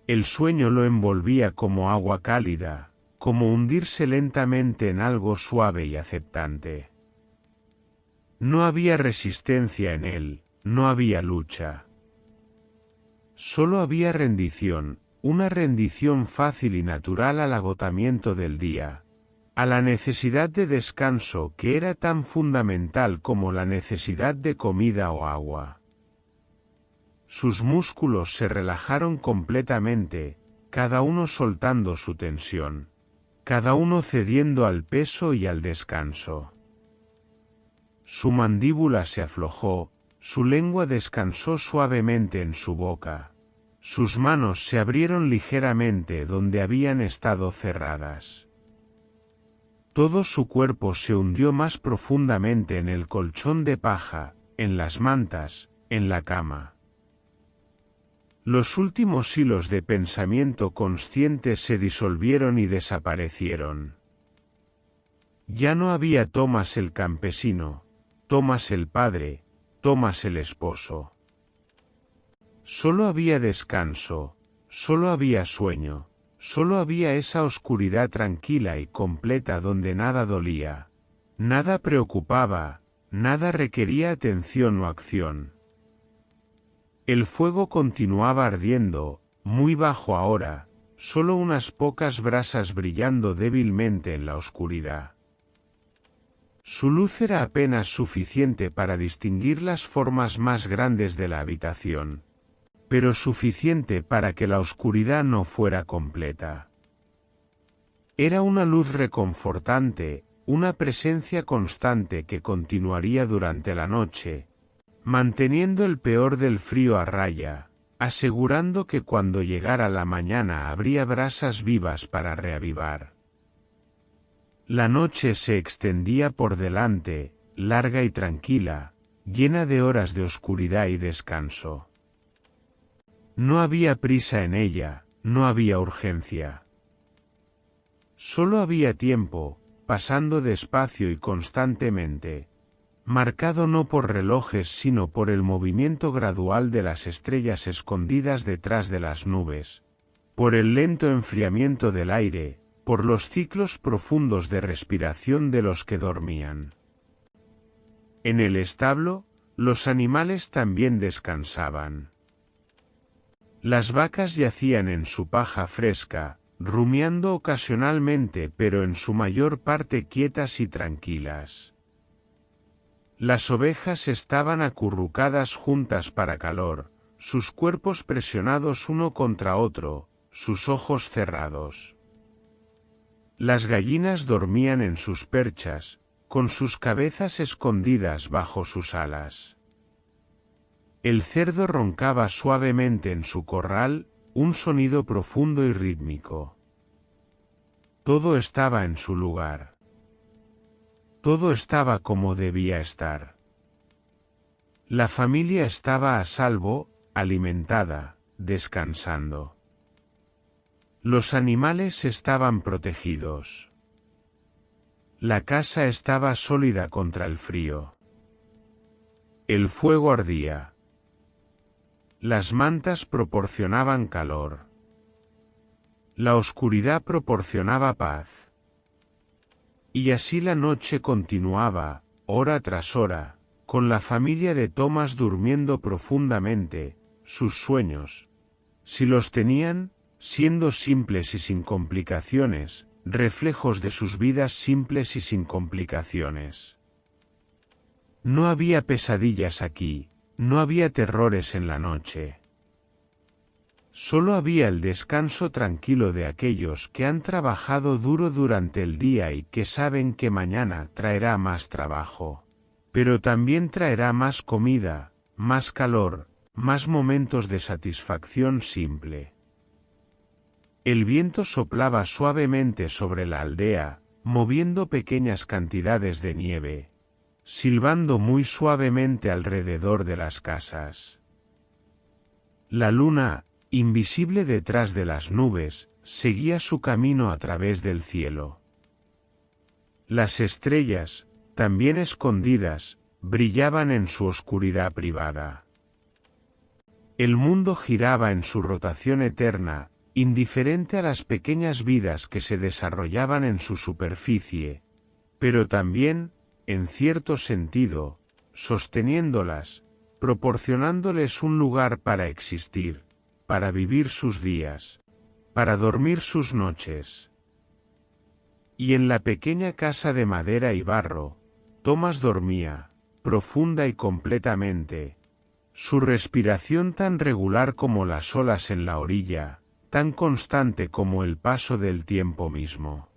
El sueño lo envolvía como agua cálida, como hundirse lentamente en algo suave y aceptante. No había resistencia en él, no había lucha. Solo había rendición, una rendición fácil y natural al agotamiento del día, a la necesidad de descanso que era tan fundamental como la necesidad de comida o agua. Sus músculos se relajaron completamente, cada uno soltando su tensión, cada uno cediendo al peso y al descanso. Su mandíbula se aflojó, su lengua descansó suavemente en su boca. Sus manos se abrieron ligeramente donde habían estado cerradas. Todo su cuerpo se hundió más profundamente en el colchón de paja, en las mantas, en la cama. Los últimos hilos de pensamiento consciente se disolvieron y desaparecieron. Ya no había Thomas el campesino, Thomas el padre, Thomas el esposo. Solo había descanso, solo había sueño, solo había esa oscuridad tranquila y completa donde nada dolía, nada preocupaba, nada requería atención o acción. El fuego continuaba ardiendo, muy bajo ahora, solo unas pocas brasas brillando débilmente en la oscuridad. Su luz era apenas suficiente para distinguir las formas más grandes de la habitación, pero suficiente para que la oscuridad no fuera completa. Era una luz reconfortante, una presencia constante que continuaría durante la noche, manteniendo el peor del frío a raya, asegurando que cuando llegara la mañana habría brasas vivas para reavivar. La noche se extendía por delante, larga y tranquila, llena de horas de oscuridad y descanso. No había prisa en ella, no había urgencia. Solo había tiempo, pasando despacio y constantemente, marcado no por relojes sino por el movimiento gradual de las estrellas escondidas detrás de las nubes, por el lento enfriamiento del aire, por los ciclos profundos de respiración de los que dormían. En el establo, los animales también descansaban. Las vacas yacían en su paja fresca, rumiando ocasionalmente pero en su mayor parte quietas y tranquilas. Las ovejas estaban acurrucadas juntas para calor, sus cuerpos presionados uno contra otro, sus ojos cerrados. Las gallinas dormían en sus perchas, con sus cabezas escondidas bajo sus alas. El cerdo roncaba suavemente en su corral, un sonido profundo y rítmico. Todo estaba en su lugar. Todo estaba como debía estar. La familia estaba a salvo, alimentada, descansando. Los animales estaban protegidos. La casa estaba sólida contra el frío. El fuego ardía. Las mantas proporcionaban calor. La oscuridad proporcionaba paz. Y así la noche continuaba, hora tras hora, con la familia de Thomas durmiendo profundamente, sus sueños, si los tenían, siendo simples y sin complicaciones, reflejos de sus vidas simples y sin complicaciones. No había pesadillas aquí, no había terrores en la noche. Solo había el descanso tranquilo de aquellos que han trabajado duro durante el día y que saben que mañana traerá más trabajo. Pero también traerá más comida, más calor, más momentos de satisfacción simple. El viento soplaba suavemente sobre la aldea, moviendo pequeñas cantidades de nieve, silbando muy suavemente alrededor de las casas. La luna, invisible detrás de las nubes, seguía su camino a través del cielo. Las estrellas, también escondidas, brillaban en su oscuridad privada. El mundo giraba en su rotación eterna, indiferente a las pequeñas vidas que se desarrollaban en su superficie, pero también, en cierto sentido, sosteniéndolas, proporcionándoles un lugar para existir, para vivir sus días, para dormir sus noches. Y en la pequeña casa de madera y barro, Thomas dormía, profunda y completamente, su respiración tan regular como las olas en la orilla, tan constante como el paso del tiempo mismo.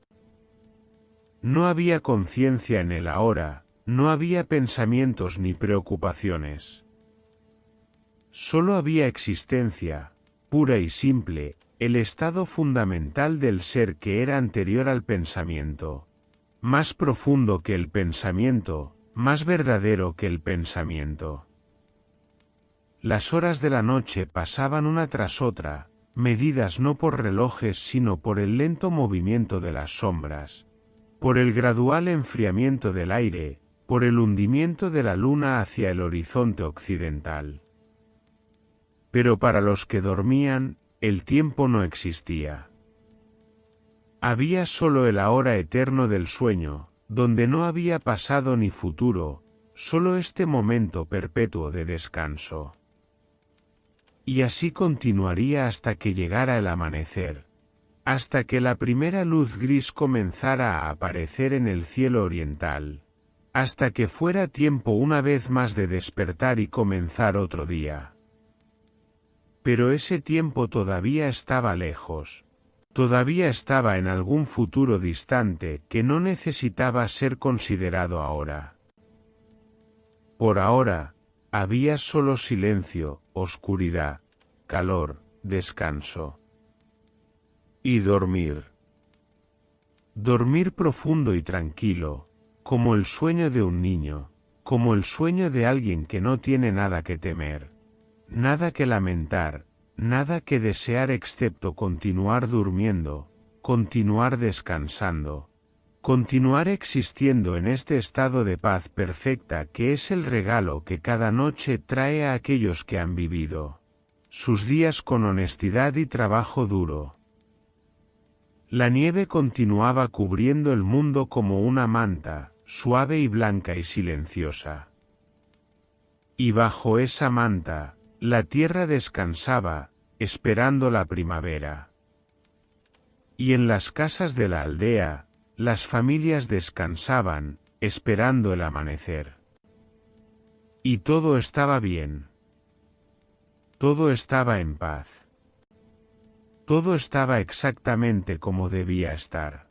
No había conciencia en el ahora, no había pensamientos ni preocupaciones. Solo había existencia, pura y simple, el estado fundamental del ser que era anterior al pensamiento, más profundo que el pensamiento, más verdadero que el pensamiento. Las horas de la noche pasaban una tras otra, medidas no por relojes sino por el lento movimiento de las sombras, por el gradual enfriamiento del aire, por el hundimiento de la luna hacia el horizonte occidental. Pero para los que dormían, el tiempo no existía. Había solo el ahora eterno del sueño, donde no había pasado ni futuro, solo este momento perpetuo de descanso. Y así continuaría hasta que llegara el amanecer, hasta que la primera luz gris comenzara a aparecer en el cielo oriental, hasta que fuera tiempo una vez más de despertar y comenzar otro día. Pero ese tiempo todavía estaba lejos, todavía estaba en algún futuro distante que no necesitaba ser considerado ahora. Por ahora, había solo silencio, oscuridad, calor, descanso. Y dormir. Dormir profundo y tranquilo, como el sueño de un niño, como el sueño de alguien que no tiene nada que temer, nada que lamentar, nada que desear excepto continuar durmiendo, continuar descansando, continuar existiendo en este estado de paz perfecta que es el regalo que cada noche trae a aquellos que han vivido sus días con honestidad y trabajo duro. La nieve continuaba cubriendo el mundo como una manta, suave y blanca y silenciosa. Y bajo esa manta, la tierra descansaba, esperando la primavera. Y en las casas de la aldea, las familias descansaban, esperando el amanecer. Y todo estaba bien. Todo estaba en paz. Todo estaba exactamente como debía estar.